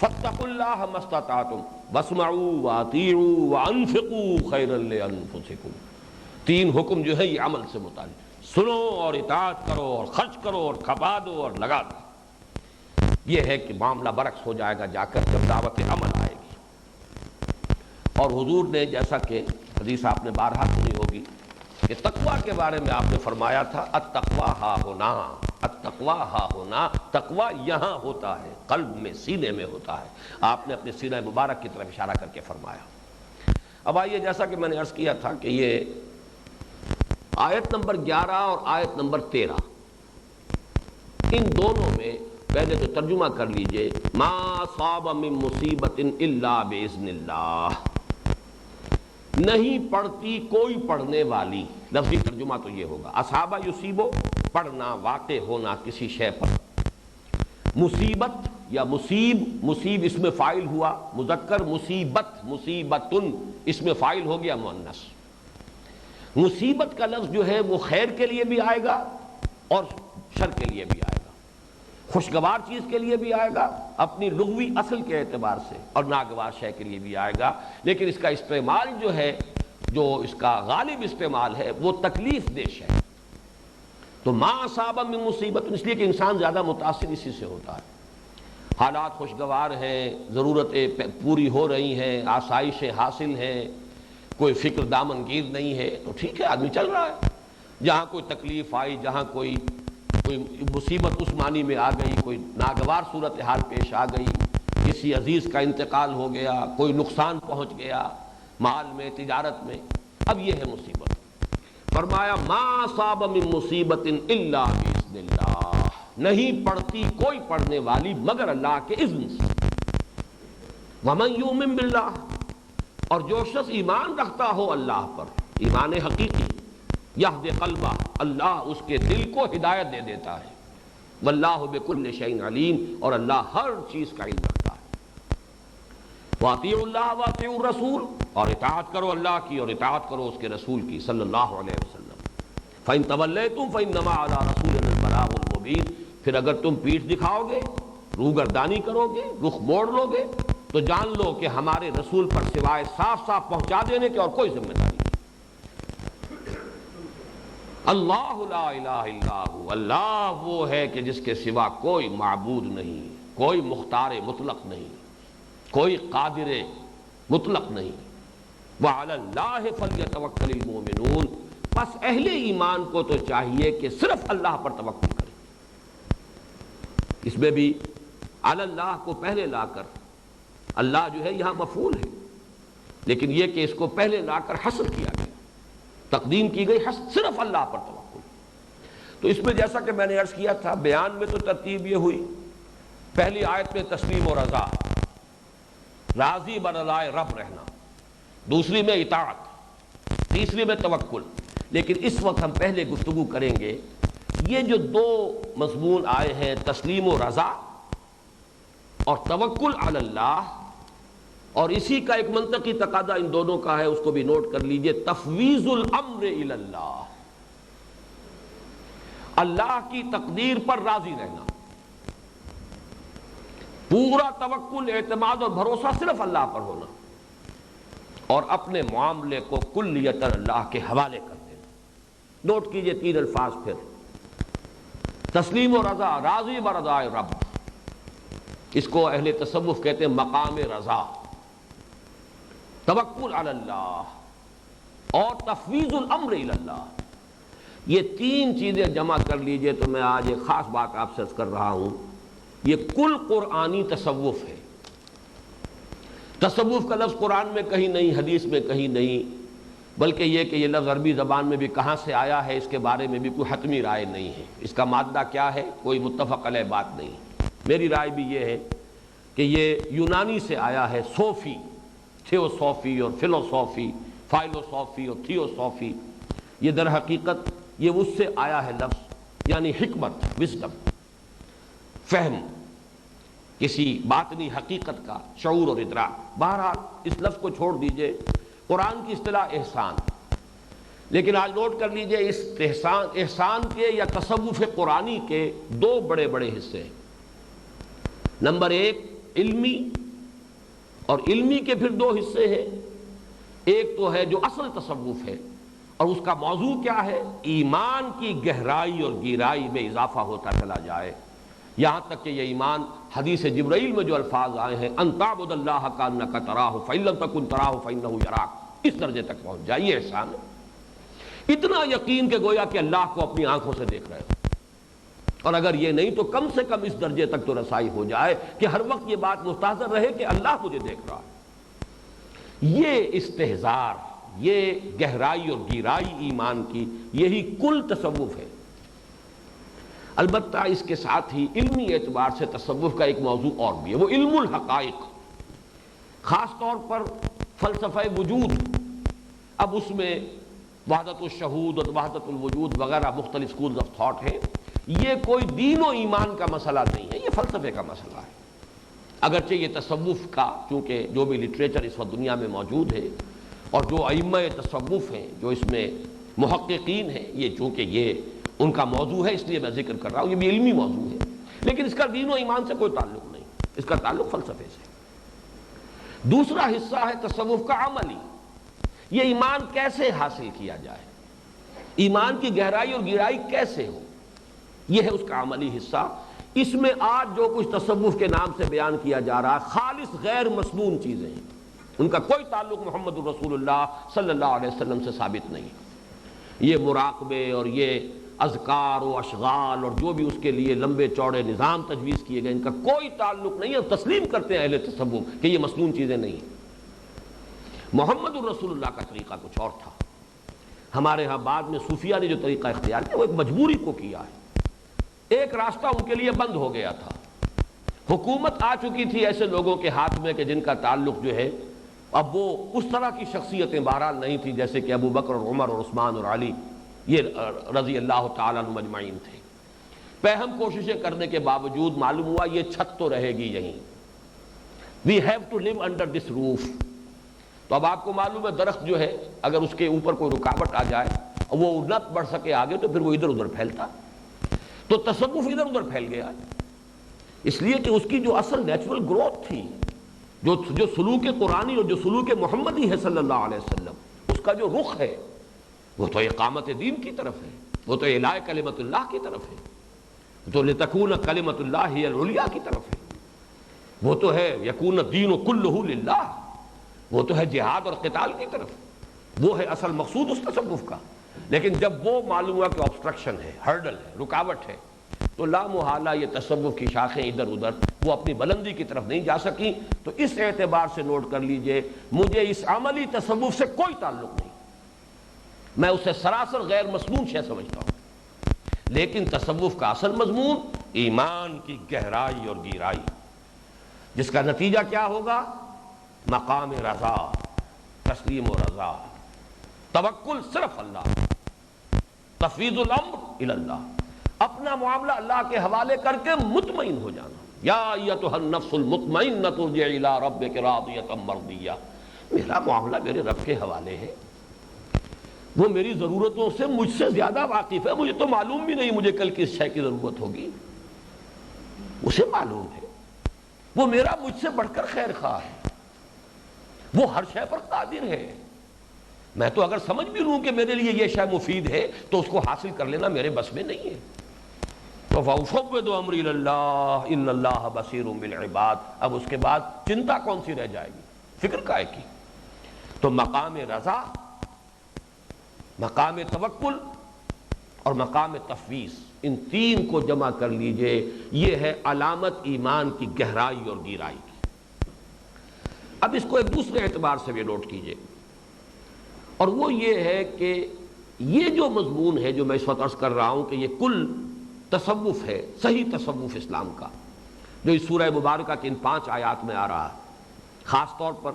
فاتقوا اللہ ما استطعتم واسمعوا واطیعوا وانفقوا خیرا لانفسکم. 3 حکم جو ہے یہ عمل سے متعلق. سنو اور اطاعت کرو اور خرچ کرو اور کھپا دو اور لگا دو. یہ ہے کہ معاملہ برعکس ہو جائے گا جا کر جب دعوت عمل آئے گی. اور حضور نے جیسا کہ حدیث آپ نے بارہا سنی ہوگی کہ تقویٰ کے بارے میں آپ نے فرمایا تھا التقویٰ ہا ہونا، التقویٰ ہا ہونا. تقویٰ یہاں ہوتا ہے، قلب میں، سینے میں ہوتا ہے. آپ نے اپنے سینہ مبارک کی طرف اشارہ کر کے فرمایا. اب آئیے، جیسا کہ میں نے عرض کیا تھا کہ یہ آیت نمبر 11 اور آیت نمبر 13 ان دونوں میں پہلے تو ترجمہ کر لیجئے. ما صاب من مصیبت الا باذن اللہ. نہیں پڑھتی کوئی پڑھنے والی، لفظی ترجمہ تو یہ ہوگا، اصابہ یصیبو پڑھنا، واقع ہونا کسی شے پر، مصیبت یا مصیب، مصیب اس میں فاعل ہوا مذکر، مصیبت مصیبتن اس میں فاعل ہو گیا مؤنث۔ مصیبت کا لفظ جو ہے وہ خیر کے لیے بھی آئے گا اور شر کے لیے بھی آئے گا، خوشگوار چیز کے لیے بھی آئے گا اپنی لغوی اصل کے اعتبار سے، اور ناگوار شے کے لیے بھی آئے گا، لیکن اس کا استعمال جو ہے، جو اس کا غالب استعمال ہے وہ تکلیف دہ ہے۔ تو ما اصاب من مصیبت، اس لیے کہ انسان زیادہ متاثر اسی سے ہوتا ہے۔ حالات خوشگوار ہیں، ضرورتیں پوری ہو رہی ہیں، آسائشیں حاصل ہیں، کوئی فکر دامن گیر نہیں ہے، تو ٹھیک ہے آدمی چل رہا ہے۔ جہاں کوئی تکلیف آئی، جہاں کوئی مصیبت اس معنی میں آ گئی، کوئی ناگوار صورتحال پیش آ گئی، کسی عزیز کا انتقال ہو گیا، کوئی نقصان پہنچ گیا مال میں، تجارت میں، اب یہ ہے مصیبت۔ فرمایا ما اصاب من مصیبت الا باذن اللہ، نہیں پڑھتی کوئی پڑھنے والی مگر اللہ کے اذن سے۔ ومن یؤمن باللہ، اور جو شخص ایمان رکھتا ہو اللہ پر، ایمان حقیقی، یہد قلبہ، اللہ اس کے دل کو ہدایت دے دیتا ہے، واللہ بکل شیء علیم، اور اللہ ہر چیز کا علم رکھتا ہے۔ واطیعوا اللہ واطیعوا الرسول، اور اطاعت کرو اللہ کی اور اطاعت کرو اس کے رسول کی صلی اللہ علیہ وسلم۔ فإن تولیتم فإنما علی رسولنا البلاغ المبین، پھر اگر تم پیٹھ دکھاؤ گے، روگردانی کرو گے، رخ موڑ لو گے، تو جان لو کہ ہمارے رسول پر سوائے صاف صاف پہنچا دینے کے اور کوئی ذمہ داری نہیں۔ اللہ لا الہ الا ہو، اللہ وہ ہے کہ جس کے سوا کوئی معبود نہیں، کوئی مختار مطلق نہیں، کوئی قادر مطلق نہیں۔ وعلی اللہ فلیتوکل المؤمنون، بس اہل ایمان کو تو چاہیے کہ صرف اللہ پر توکل کرے۔ اس میں بھی علی اللہ کو پہلے لا کر، اللہ جو ہے یہاں مفعول ہے، لیکن یہ کہ اس کو پہلے لا کر حصر کیا گیا، تقدیم کی گئی حصر، صرف اللہ پر توکل۔ تو اس میں جیسا کہ میں نے عرض کیا تھا، بیان میں تو ترتیب یہ ہوئی، پہلی آیت میں تسلیم و رضا، راضی برضائے رب رہنا، دوسری میں اطاعت، تیسری میں توکل۔ لیکن اس وقت ہم پہلے گفتگو کریں گے یہ جو دو مضمون آئے ہیں، تسلیم و رضا اور توکل علی اللہ، اور اسی کا ایک منطقی تقاضا ان دونوں کا ہے، اس کو بھی نوٹ کر لیجئے، تفویض الامر الی اللہ، اللہ کی تقدیر پر راضی رہنا، پورا توکل، اعتماد اور بھروسہ صرف اللہ پر ہونا، اور اپنے معاملے کو کلیتاً اللہ کے حوالے کر دینا۔ نوٹ کیجئے تین الفاظ پھر، تسلیم و رضا، راضی برضائے رب، اس کو اہل تصوف کہتے ہیں مقام رضا، توکل علی اللہ اور تفویض الامر الی اللہ۔ یہ تین چیزیں جمع کر لیجئے تو میں آج ایک خاص بات آپ سے عرض کر رہا ہوں، یہ کل قرآنی تصوف ہے۔ تصوف کا لفظ قرآن میں کہیں نہیں، حدیث میں کہیں نہیں، بلکہ یہ کہ یہ لفظ عربی زبان میں بھی کہاں سے آیا ہے اس کے بارے میں بھی کوئی حتمی رائے نہیں ہے، اس کا مادہ کیا ہے کوئی متفق علیہ بات نہیں۔ میری رائے بھی یہ ہے کہ یہ یونانی سے آیا ہے، صوفی، تھیوسوفی اور فلوسوفی، فائلوسوفی اور تھیوسوفی، یہ در حقیقت یہ اس سے آیا ہے لفظ، یعنی حکمت، وزڈم، فہم کسی باطنی حقیقت کا، شعور اور ادراک۔ بہرحال اس لفظ کو چھوڑ دیجئے، قرآن کی اصطلاح احسان، لیکن آج نوٹ کر لیجئے اس احسان کے یا تصوف قرآنی کے دو بڑے بڑے حصے ہیں۔ نمبر ایک علمی، اور علمی کے پھر دو حصے ہیں، ایک تو ہے جو اصل تصوف ہے، اور اس کا موضوع کیا ہے، ایمان کی گہرائی اور گہرائی میں اضافہ ہوتا چلا جائے، یہاں تک کہ یہ ایمان حدیث جبرائیل میں جو الفاظ آئے ہیں، ان تعبد اللہ کانک تراہ فإن لم تکن تراہ فإنہ یراک، اس درجے تک پہنچ جائے، یہ احسان ہے۔ اتنا یقین کہ گویا کہ اللہ کو اپنی آنکھوں سے دیکھ رہے ہو، اور اگر یہ نہیں تو کم سے کم اس درجے تک تو رسائی ہو جائے کہ ہر وقت یہ بات مستحضر رہے کہ اللہ مجھے دیکھ رہا ہے۔ یہ استحضار، یہ گہرائی اور گہرائی ایمان کی، یہی کل تصوف ہے۔ البتہ اس کے ساتھ ہی علمی اعتبار سے تصوف کا ایک موضوع اور بھی ہے، وہ علم الحقائق، خاص طور پر فلسفہ وجود اب اس میں وحدت الشہود اور وحدت الوجود وغیرہ مختلف اسکولز آف تھاٹ ہیں. یہ کوئی دین و ایمان کا مسئلہ نہیں ہے، یہ فلسفے کا مسئلہ ہے. اگرچہ یہ تصوف کا، چونکہ جو بھی لٹریچر اس وقت دنیا میں موجود ہے اور جو ائمہ تصوف ہیں، جو اس میں محققین ہیں، یہ چونکہ یہ ان کا موضوع ہے اس لیے میں ذکر کر رہا ہوں، یہ بھی علمی موضوع ہے، لیکن اس کا دین و ایمان سے کوئی تعلق نہیں، اس کا تعلق فلسفے سے. دوسرا حصہ ہے تصوف کا عملی. یہ ایمان کیسے حاصل کیا جائے، ایمان کی گہرائی اور گہرائی کیسے ہو، یہ ہے اس کا عملی حصہ. اس میں آج جو کچھ تصوف کے نام سے بیان کیا جا رہا ہے خالص غیر مسنون چیزیں ہیں، ان کا کوئی تعلق محمد الرسول اللہ صلی اللہ علیہ وسلم سے ثابت نہیں. یہ مراقبے اور یہ اذکار و اشغال اور جو بھی اس کے لیے لمبے چوڑے نظام تجویز کیے گئے، ان کا کوئی تعلق نہیں ہے. تسلیم کرتے ہیں اہل تصوف کہ یہ مسنون چیزیں نہیں ہیں. محمد الرسول اللہ کا طریقہ کچھ اور تھا. ہمارے ہاں بعد میں صوفیہ نے جو طریقہ اختیار کیا وہ ایک مجبوری کو کیا ہے. ایک راستہ ان کے لیے بند ہو گیا تھا. حکومت آ چکی تھی ایسے لوگوں کے ہاتھ میں کہ جن کا تعلق جو ہے اب وہ اس طرح کی شخصیتیں بہرحال نہیں تھی جیسے کہ ابو بکر اور عمر اور عثمان اور علی یہ رضی اللہ تعالیٰ عنہم اجمعین تھے. پہم کوششیں کرنے کے باوجود معلوم ہوا یہ چھت تو رہے گی یہیں. We have to live under this roof. تو اب آپ کو معلوم ہے درخت جو ہے اگر اس کے اوپر کوئی رکاوٹ آ جائے اور وہ نہ بڑھ سکے آگے تو پھر وہ ادھر ادھر پھیلتا. تو تصوف ادھر ادھر پھیل گیا اس لیے کہ اس کی جو اصل نیچرل گروتھ تھی، جو سلوک قرآنی اور جو سلوک محمدی ہے صلی اللہ علیہ وسلم، اس کا جو رخ ہے وہ تو اقامت دین کی طرف ہے، وہ تو اعلاء کلمت اللہ کی طرف ہے، وہ تو لتکون کلمت اللہ ہی العلیٰ کی طرف ہے، وہ تو ہے یکون الدین کلہ للہ، وہ تو ہے جہاد اور قتال کی طرف. وہ ہے اصل مقصود اس تصوف کا. لیکن جب وہ معلوم ہوا کہ آبسٹرکشن ہے، ہرڈل ہے، رکاوٹ ہے، تو لا محالہ یہ تصوف کی شاخیں ادھر ادھر وہ اپنی بلندی کی طرف نہیں جا سکیں. تو اس اعتبار سے نوٹ کر لیجئے مجھے اس عملی تصوف سے کوئی تعلق نہیں، میں اسے سراسر غیر مسنون شے سمجھتا ہوں. لیکن تصوف کا اصل مضمون ایمان کی گہرائی اور گہرائی، جس کا نتیجہ کیا ہوگا؟ مقام رضا، تسلیم و رضا، توکل صرف اللہ، تفویض الامر الی اللہ، اپنا معاملہ اللہ کے حوالے کر کے مطمئن ہو جانا. یا ایتھا النفس المطمئنۃ ارجعی الی ربک راضیۃ مرضیہ. میرا معاملہ میرے رب کے حوالے ہے، وہ میری ضرورتوں سے مجھ سے زیادہ واقف ہے. مجھے تو معلوم بھی نہیں مجھے کل کس شے کی ضرورت ہوگی، اسے معلوم ہے. وہ میرا مجھ سے بڑھ کر خیر خواہ ہے، وہ ہر شے پر قادر ہے. میں تو اگر سمجھ بھی لوں کہ میرے لیے یہ شے مفید ہے تو اس کو حاصل کر لینا میرے بس میں نہیں ہے. تو فَأُفَوِّضُ أَمْرِي إِلَى اللَّهِ إِنَّ اللَّهَ بَصِيرٌ بِالْعِبَادِ. اب اس کے بعد چنتا کون سی رہ جائے گی، فکر کائے کی. تو مقام رضا، مقام توکل اور مقام تفویض، ان تین کو جمع کر لیجئے، یہ ہے علامت ایمان کی گہرائی اور گہرائی کی. اب اس کو ایک دوسرے اعتبار سے بھی نوٹ کیجئے، اور وہ یہ ہے کہ یہ جو مضمون ہے جو میں اس وقت عرض کر رہا ہوں کہ یہ کل تصوف ہے، صحیح تصوف اسلام کا، جو اس سورہ مبارکہ کی ان 5 آیات میں آ رہا ہے، خاص طور پر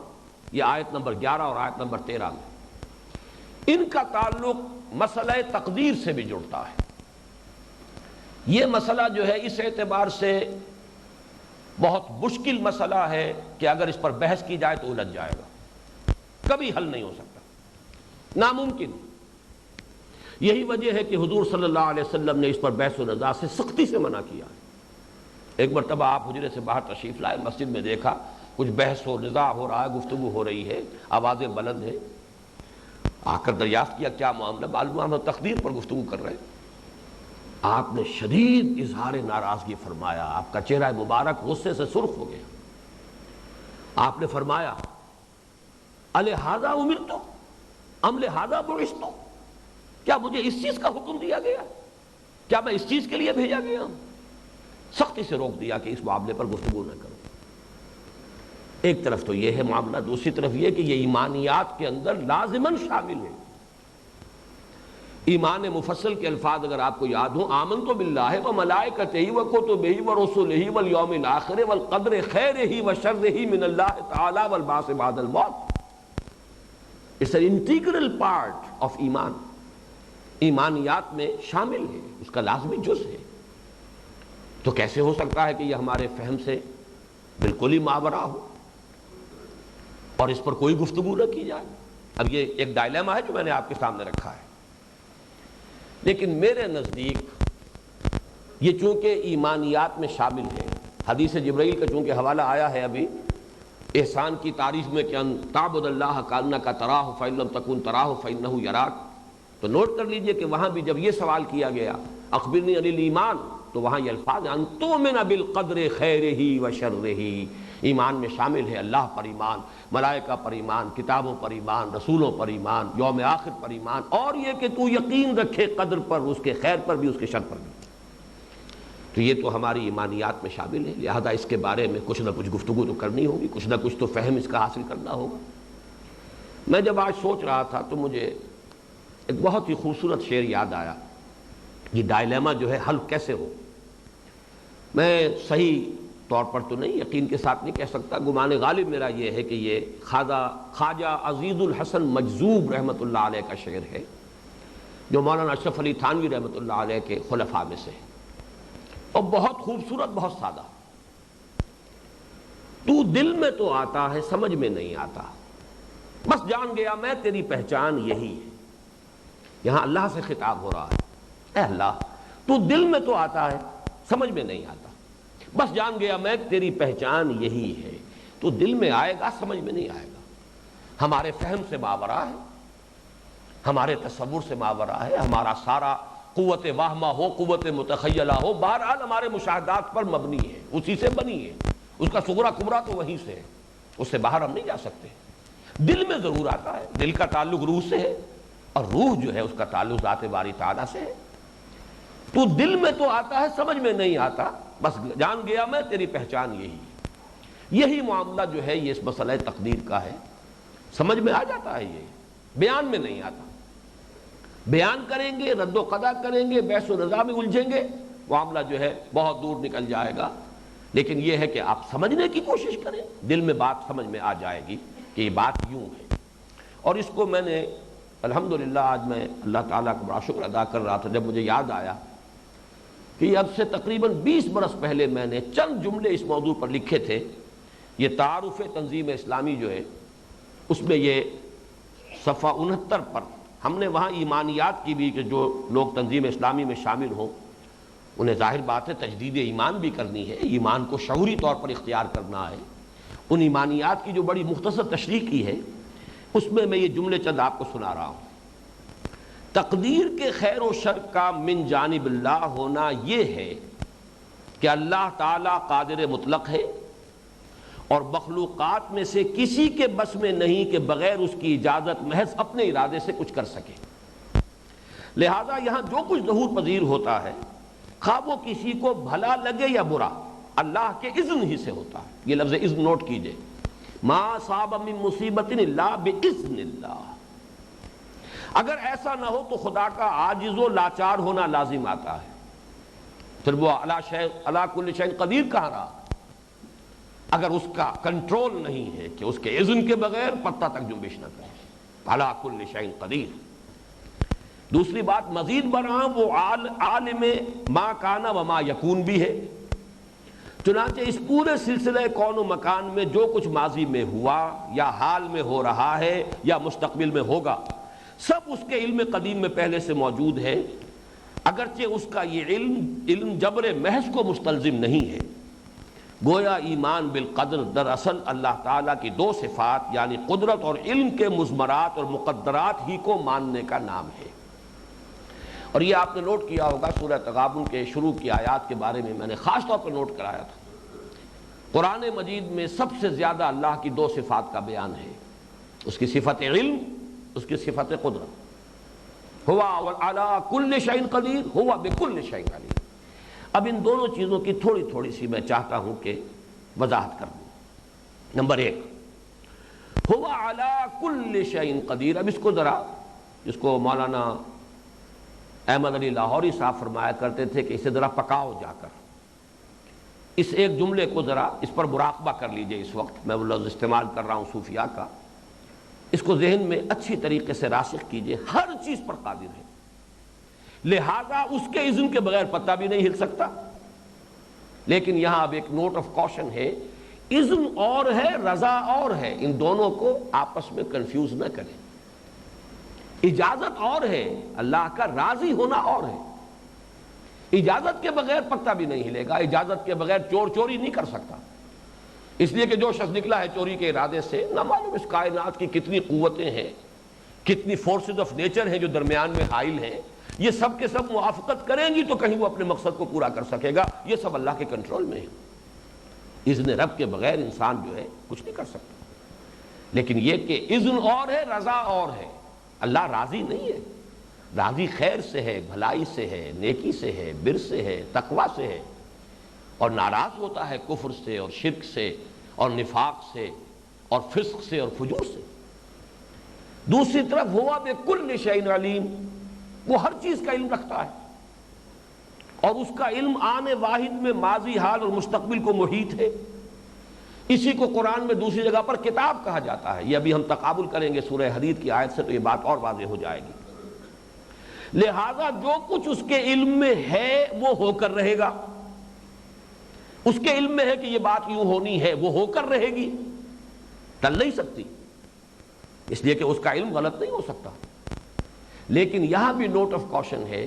یہ آیت نمبر 11 اور آیت نمبر 13 میں، ان کا تعلق مسئلہ تقدیر سے بھی جڑتا ہے. یہ مسئلہ جو ہے اس اعتبار سے بہت مشکل مسئلہ ہے کہ اگر اس پر بحث کی جائے تو الجھ جائے گا، کبھی حل نہیں ہو سکتا، ناممکن. یہی وجہ ہے کہ حضور صلی اللہ علیہ وسلم نے اس پر بحث و نزاع سے سختی سے منع کیا. ایک مرتبہ آپ حجرے سے باہر تشریف لائے، مسجد میں دیکھا کچھ بحث و نزاع ہو رہا ہے، گفتگو ہو رہی ہے، آوازیں بلند ہیں. آ کر دریافت کیا کیا معاملہ، معلوم ہم تقدیر پر گفتگو کر رہے ہیں. آپ نے شدید اظہار ناراضگی فرمایا، آپ کا چہرہ مبارک غصے سے سرخ ہو گیا. آپ نے فرمایا الہذا امرت ام لہذا بعثت، کیا مجھے اس چیز کا حکم دیا گیا، کیا میں اس چیز کے لیے بھیجا گیا ہوں؟ سختی سے روک دیا کہ اس معاملے پر گفتگو نہ کرو. ایک طرف تو یہ ہے معاملہ، دوسری طرف یہ کہ یہ ایمانیات کے اندر لازماً شامل ہے. ایمان مفصل کے الفاظ اگر آپ کو یاد ہوں، آمنت باللہ وملائکتہ وکتبہ ورسلہ والیوم الآخر والقدر خیرہ وشرہ من اللہ تعالی والبعث بعد الموت. It's an integral part of ایمان، ایمانیات میں شامل ہے، اس کا لازمی جز ہے۔ تو کیسے ہو سکتا ہے کہ یہ ہمارے فہم سے بالکل ہی ماورا ہو اور اس پر کوئی گفتگو نہ کی جائے؟ اب یہ ایک ڈائلیما ہے جو میں نے آپ کے سامنے رکھا ہے، لیکن میرے نزدیک یہ چونکہ ایمانیات میں شامل ہے، حدیث جبرائیل کا چونکہ حوالہ آیا ہے ابھی احسان کی تعریف میں کہ ان تعبد اللہ کانک تراہ فإن لم تکن تراہ فإنہ یراک، تو نوٹ کر لیجئے کہ وہاں بھی جب یہ سوال کیا گیا اخبرنی عن الایمان، تو وہاں یہ الفاظ ان تؤمن بالقدر خیرہ و شرہ، ایمان میں شامل ہے اللہ پر ایمان، ملائکہ پر ایمان، کتابوں پر ایمان، رسولوں پر ایمان، یوم آخر پر ایمان، اور یہ کہ تو یقین رکھے قدر پر، اس کے خیر پر بھی اس کے شر پر بھی۔ تو یہ تو ہماری ایمانیات میں شامل ہے، لہذا اس کے بارے میں کچھ نہ کچھ گفتگو تو کرنی ہوگی، کچھ نہ کچھ تو فہم اس کا حاصل کرنا ہوگا۔ میں جب آج سوچ رہا تھا تو مجھے ایک بہت ہی خوبصورت شعر یاد آیا، یہ ڈائلیما جو ہے حل کیسے ہو۔ میں صحیح طور پر تو نہیں، یقین کے ساتھ نہیں کہہ سکتا، گمان غالب میرا یہ ہے کہ یہ خواجہ عزیز الحسن مجذوب رحمۃ اللہ علیہ کا شعر ہے، جو مولانا اشرف علی تھانوی رحمۃ اللہ علیہ کے خلفاء میں سے ہے، اور بہت خوبصورت، بہت سادہ۔ تو دل میں تو آتا ہے سمجھ میں نہیں آتا، بس جان گیا میں تیری پہچان یہی ہے۔ یہاں اللہ سے خطاب ہو رہا ہے، اے اللہ تو دل میں تو آتا ہے سمجھ میں نہیں آتا، بس جان گیا میں تیری پہچان یہی ہے۔ تو دل میں آئے گا سمجھ میں نہیں آئے گا، ہمارے فہم سے ماورا ہے، ہمارے تصور سے ماورا ہے، ہمارا سارا قوت واہمہ ہو، قوت متخیلہ ہو، بہرحال ہمارے مشاہدات پر مبنی ہے، اسی سے بنی ہے، اس کا صغرا کبرا تو وہیں سے ہے، اس سے باہر ہم نہیں جا سکتے۔ دل میں ضرور آتا ہے، دل کا تعلق روح سے ہے، اور روح جو ہے اس کا تعلق ذات باری تعالیٰ سے ہے۔ تو دل میں تو آتا ہے سمجھ میں نہیں آتا، بس جان گیا میں تیری پہچان یہی معاملہ جو ہے یہ اس مسئلہ تقدیر کا ہے، سمجھ میں آ جاتا ہے، یہ بیان میں نہیں آتا۔ بیان کریں گے، رد و قضا کریں گے، بحث و نظا میں الجھیں گے، معاملہ جو ہے بہت دور نکل جائے گا۔ لیکن یہ ہے کہ آپ سمجھنے کی کوشش کریں، دل میں بات سمجھ میں آ جائے گی کہ یہ بات یوں ہے۔ اور اس کو میں نے الحمدللہ آج میں اللہ تعالیٰ کا بڑا شکر ادا کر رہا تھا جب مجھے یاد آیا کہ اب سے تقریباً 20 برس پہلے میں نے چند جملے اس موضوع پر لکھے تھے۔ یہ تعارف تنظیم اسلامی جو ہے اس میں یہ صفحہ 69 پر ہم نے وہاں ایمانیات کی بھی، کہ جو لوگ تنظیم اسلامی میں شامل ہوں انہیں ظاہر بات ہے تجدید ایمان بھی کرنی ہے، ایمان کو شعوری طور پر اختیار کرنا ہے، ان ایمانیات کی جو بڑی مختصر تشریح کی ہے اس میں میں یہ جملے چند آپ کو سنا رہا ہوں۔ تقدیر کے خیر و شر کا من جانب اللہ ہونا یہ ہے کہ اللہ تعالیٰ قادر مطلق ہے اور مخلوقات میں سے کسی کے بس میں نہیں کہ بغیر اس کی اجازت محض اپنے ارادے سے کچھ کر سکے، لہذا یہاں جو کچھ ظہور پذیر ہوتا ہے خواہ وہ کسی کو بھلا لگے یا برا اللہ کے اذن ہی سے ہوتا ہے۔ یہ لفظ اذن نوٹ کیجئے، ما صاب من مصیبت الا باذن اللہ۔ اگر ایسا نہ ہو تو خدا کا عاجز و لاچار ہونا لازم آتا ہے، پھر وہ علی کل شیء قدیر کہاں رہا اگر اس کا کنٹرول نہیں ہے کہ اس کے اذن کے بغیر پتہ تک جنبش نہ کرے، علی کل شیء قدیر۔ دوسری بات مزید برآں وہ عالم ما کان و ما یکون بھی ہے، چنانچہ اس پورے سلسلہ کون و مکان میں جو کچھ ماضی میں ہوا یا حال میں ہو رہا ہے یا مستقبل میں ہوگا سب اس کے علم قدیم میں پہلے سے موجود ہے، اگرچہ اس کا یہ علم جبر محض کو مستلزم نہیں ہے۔ گویا ایمان بالقدر دراصل اللہ تعالیٰ کی دو صفات یعنی قدرت اور علم کے مضمرات اور مقدرات ہی کو ماننے کا نام ہے۔ اور یہ آپ نے نوٹ کیا ہوگا سورہ تغابن کے شروع کی آیات کے بارے میں نے خاص طور پر نوٹ کرایا تھا، قرآن مجید میں سب سے زیادہ اللہ کی دو صفات کا بیان ہے، اس کی صفت علم، اس کی صفت قدرت۔ ہوا علی کل شیء قدیر، ہوا بکل شیء علیم۔ اب ان دونوں چیزوں کی تھوڑی تھوڑی سی میں چاہتا ہوں کہ وضاحت کر دوں۔ نمبر 1، ہوا علی کل شیء قدیر۔ اب اس کو ذرا، جس کو مولانا احمد علی لاہوری صاحب فرمایا کرتے تھے کہ اسے ذرا پکاؤ جا کر، اس ایک جملے کو ذرا اس پر مراقبہ کر لیجئے۔ اس وقت میں وہ لفظ استعمال کر رہا ہوں صوفیاء کا، اس کو ذہن میں اچھی طریقے سے راسخ کیجئے، ہر چیز پر قادر ہے، لہذا اس کے اذن کے بغیر پتہ بھی نہیں ہل سکتا۔ لیکن یہاں اب ایک نوٹ آف کوشن ہے، اذن اور ہے، رضا اور ہے، ان دونوں کو آپس میں کنفیوز نہ کریں۔ اجازت اور ہے، اللہ کا راضی ہونا اور ہے۔ اجازت کے بغیر پتہ بھی نہیں ہلے گا، اجازت کے بغیر چور چوری نہیں کر سکتا، اس لیے کہ جو شخص نکلا ہے چوری کے ارادے سے، نہ معلوم اس کائنات کی کتنی قوتیں ہیں، کتنی فورسز آف نیچر ہیں جو درمیان میں حائل ہیں، یہ سب کے سب موافقت کریں گی تو کہیں وہ اپنے مقصد کو پورا کر سکے گا، یہ سب اللہ کے کنٹرول میں ہے۔ اذن رب کے بغیر انسان جو ہے کچھ نہیں کر سکتا۔ لیکن یہ کہ اذن اور ہے، رضا اور ہے۔ اللہ راضی نہیں ہے، راضی خیر سے ہے، بھلائی سے ہے، نیکی سے ہے، بر سے ہے، تقوی سے ہے، اور ناراض ہوتا ہے کفر سے اور شرک سے اور نفاق سے اور فسق سے اور فجور سے۔ دوسری طرف ہوا بکل شیء علیم، وہ ہر چیز کا علم رکھتا ہے، اور اس کا علم آنے واحد میں ماضی، حال اور مستقبل کو محیط ہے۔ اسی کو قرآن میں دوسری جگہ پر کتاب کہا جاتا ہے۔ یہ ابھی ہم تقابل کریں گے سورہ حدید کی آیت سے تو یہ بات اور واضح ہو جائے گی۔ لہذا جو کچھ اس کے علم میں ہے وہ ہو کر رہے گا، اس کے علم میں ہے کہ یہ بات یوں ہونی ہے، وہ ہو کر رہے گی، ٹل نہیں سکتی، اس لیے کہ اس کا علم غلط نہیں ہو سکتا۔ لیکن یہاں بھی نوٹ آف کوشن ہے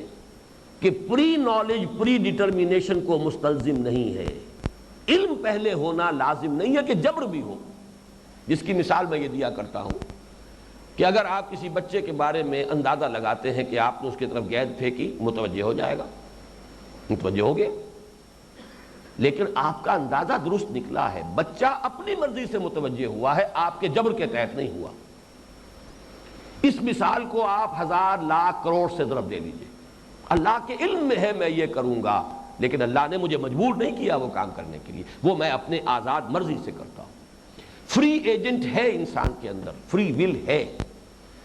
کہ پری نالج پری ڈٹرمینیشن کو مستلزم نہیں ہے۔ علم پہلے ہونا لازم نہیں ہے کہ جبر بھی ہو، جس کی مثال میں یہ دیا کرتا ہوں کہ اگر آپ کسی بچے کے بارے میں اندازہ لگاتے ہیں کہ آپ نے اس کی طرف گیند پھینکی، متوجہ ہو جائے گا، متوجہ ہو گئے، لیکن آپ کا اندازہ درست نکلا ہے، بچہ اپنی مرضی سے متوجہ ہوا ہے، آپ کے جبر کے تحت نہیں ہوا۔ اس مثال کو آپ ہزار لاکھ کروڑ سے ضرب دے لیجئے، اللہ کے علم میں ہے میں یہ کروں گا، لیکن اللہ نے مجھے مجبور نہیں کیا وہ کام کرنے کے لیے، وہ میں اپنے آزاد مرضی سے کرتا ہوں۔ فری ایجنٹ ہے انسان کے اندر، فری ول ہے،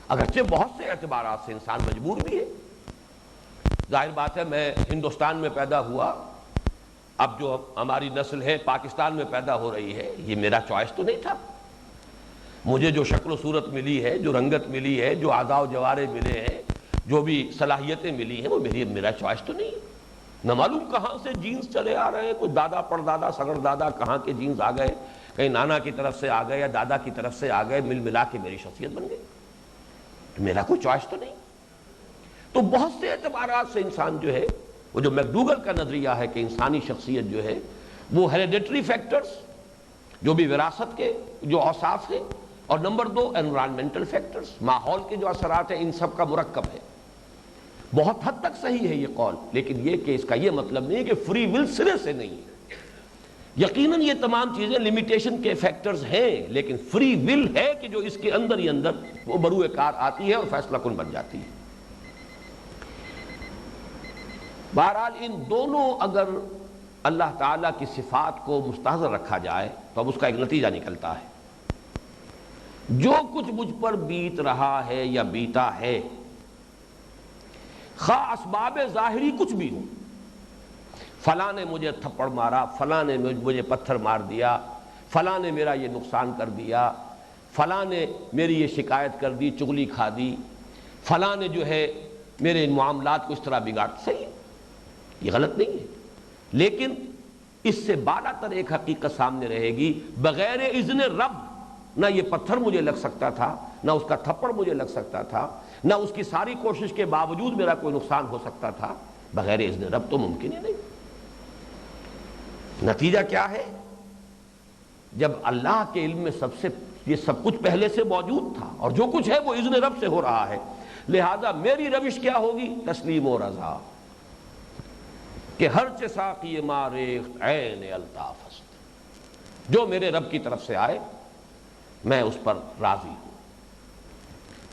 اگرچہ بہت سے اعتبارات سے انسان مجبور بھی ہے۔ ظاہر بات ہے میں ہندوستان میں پیدا ہوا، اب جو ہماری نسل ہے پاکستان میں پیدا ہو رہی ہے، یہ میرا چوائس تو نہیں تھا۔ مجھے جو شکل و صورت ملی ہے، جو رنگت ملی ہے، جو اعضاء و جوارے ملے ہیں، جو بھی صلاحیتیں ملی ہیں، وہ میرا چوائس تو نہیں ہے۔ نہ معلوم کہاں سے جینز چلے آ رہے ہیں، کوئی دادا پردادا سگڑ دادا کہاں کے جینز آ گئے، کہیں نانا کی طرف سے آ گئے یا دادا کی طرف سے آ گئے، مل ملا کے میری شخصیت بن گئی، میرا کوئی چوائس تو نہیں۔ تو بہت سے اعتبارات سے انسان جو ہے، وہ جو میکڈوگل کا نظریہ ہے کہ انسانی شخصیت جو ہے وہ ہیریڈیٹری فیکٹرز، جو بھی وراثت کے جو اوصاف ہیں، اور نمبر دو انوائرمنٹل فیکٹرز، ماحول کے جو اثرات ہیں، ان سب کا مرکب ہے۔ بہت حد تک صحیح ہے یہ قول، لیکن یہ کہ اس کا یہ مطلب نہیں ہے کہ فری ول سرے سے نہیں ہے۔ یقیناً یہ تمام چیزیں لمیٹیشن کے فیکٹرز ہیں، لیکن فری ول ہے کہ جو اس کے اندر ہی اندر وہ بروئے کار آتی ہے اور فیصلہ کن بن جاتی ہے۔ بہرحال ان دونوں اگر اللہ تعالیٰ کی صفات کو مستحضر رکھا جائے تو اب اس کا ایک نتیجہ نکلتا ہے، جو کچھ مجھ پر بیت رہا ہے یا بیتا ہے، خواہ اسباب ظاہری کچھ بھی ہو، فلاں نے مجھے تھپڑ مارا، فلاں نے مجھے پتھر مار دیا، فلاں نے میرا یہ نقصان کر دیا، فلاں نے میری یہ شکایت کر دی، چغلی کھا دی، فلاں نے جو ہے میرے معاملات کو اس طرح بگاڑ، صحیح، یہ غلط نہیں ہے، لیکن اس سے بالا تر ایک حقیقت سامنے رہے گی، بغیر اذن رب نہ یہ پتھر مجھے لگ سکتا تھا، نہ اس کا تھپڑ مجھے لگ سکتا تھا، نہ اس کی ساری کوشش کے باوجود میرا کوئی نقصان ہو سکتا تھا، بغیر اذن رب تو ممکن ہی نہیں۔ نتیجہ کیا ہے؟ جب اللہ کے علم میں یہ سب کچھ پہلے سے موجود تھا اور جو کچھ ہے وہ اذن رب سے ہو رہا ہے، لہذا میری روش کیا ہوگی؟ تسلیم و رضا، کہ ہر چه ساقی ما ریخت عین الطاف است، جو میرے رب کی طرف سے آئے میں اس پر راضی ہوں،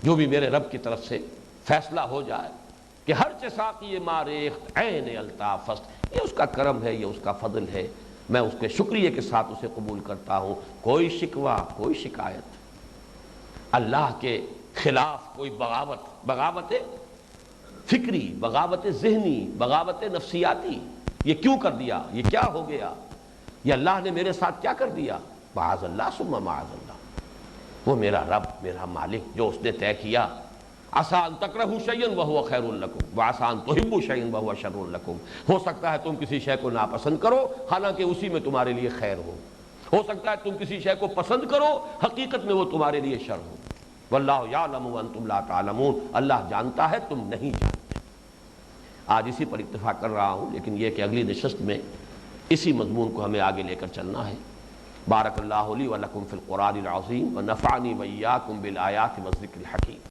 جو بھی میرے رب کی طرف سے فیصلہ ہو جائے کہ ہر چه ساقی ما ریخت عین الطاف است، یہ اس کا کرم ہے، یہ اس کا فضل ہے، میں اس کے شکریہ کے ساتھ اسے قبول کرتا ہوں، کوئی شکوہ، کوئی شکایت، اللہ کے خلاف کوئی بغاوت فکری، بغاوت ذہنی، بغاوت نفسیاتی، یہ کیوں کر دیا، یہ کیا ہو گیا، یہ اللہ نے میرے ساتھ کیا کر دیا، معاذ اللہ ثم معاذ اللہ، وہ میرا رب، میرا مالک جو اس نے طے کیا، عسیٰ ان تکرہوا شیئا وہو خیر لکم وعسیٰ ان تحبوا شیئا وہو شر لکم، ہو سکتا ہے تم کسی شے کو ناپسند کرو حالانکہ اسی میں تمہارے لیے خیر ہو سکتا ہے تم کسی شے کو پسند کرو حقیقت میں وہ تمہارے لیے شر ہو، واللہ یعلم وانتم لا تعلمون، اللہ جانتا ہے تم نہیں جانتے۔ آج اسی پر اتفاق کر رہا ہوں، لیکن یہ کہ اگلی نشست میں اسی مضمون کو ہمیں آگے لے کر چلنا ہے۔ بارک اللہ لی ولکم فی القرآن العظیم ونفعنی وإیاکم بالآیات والذکر الحکیم۔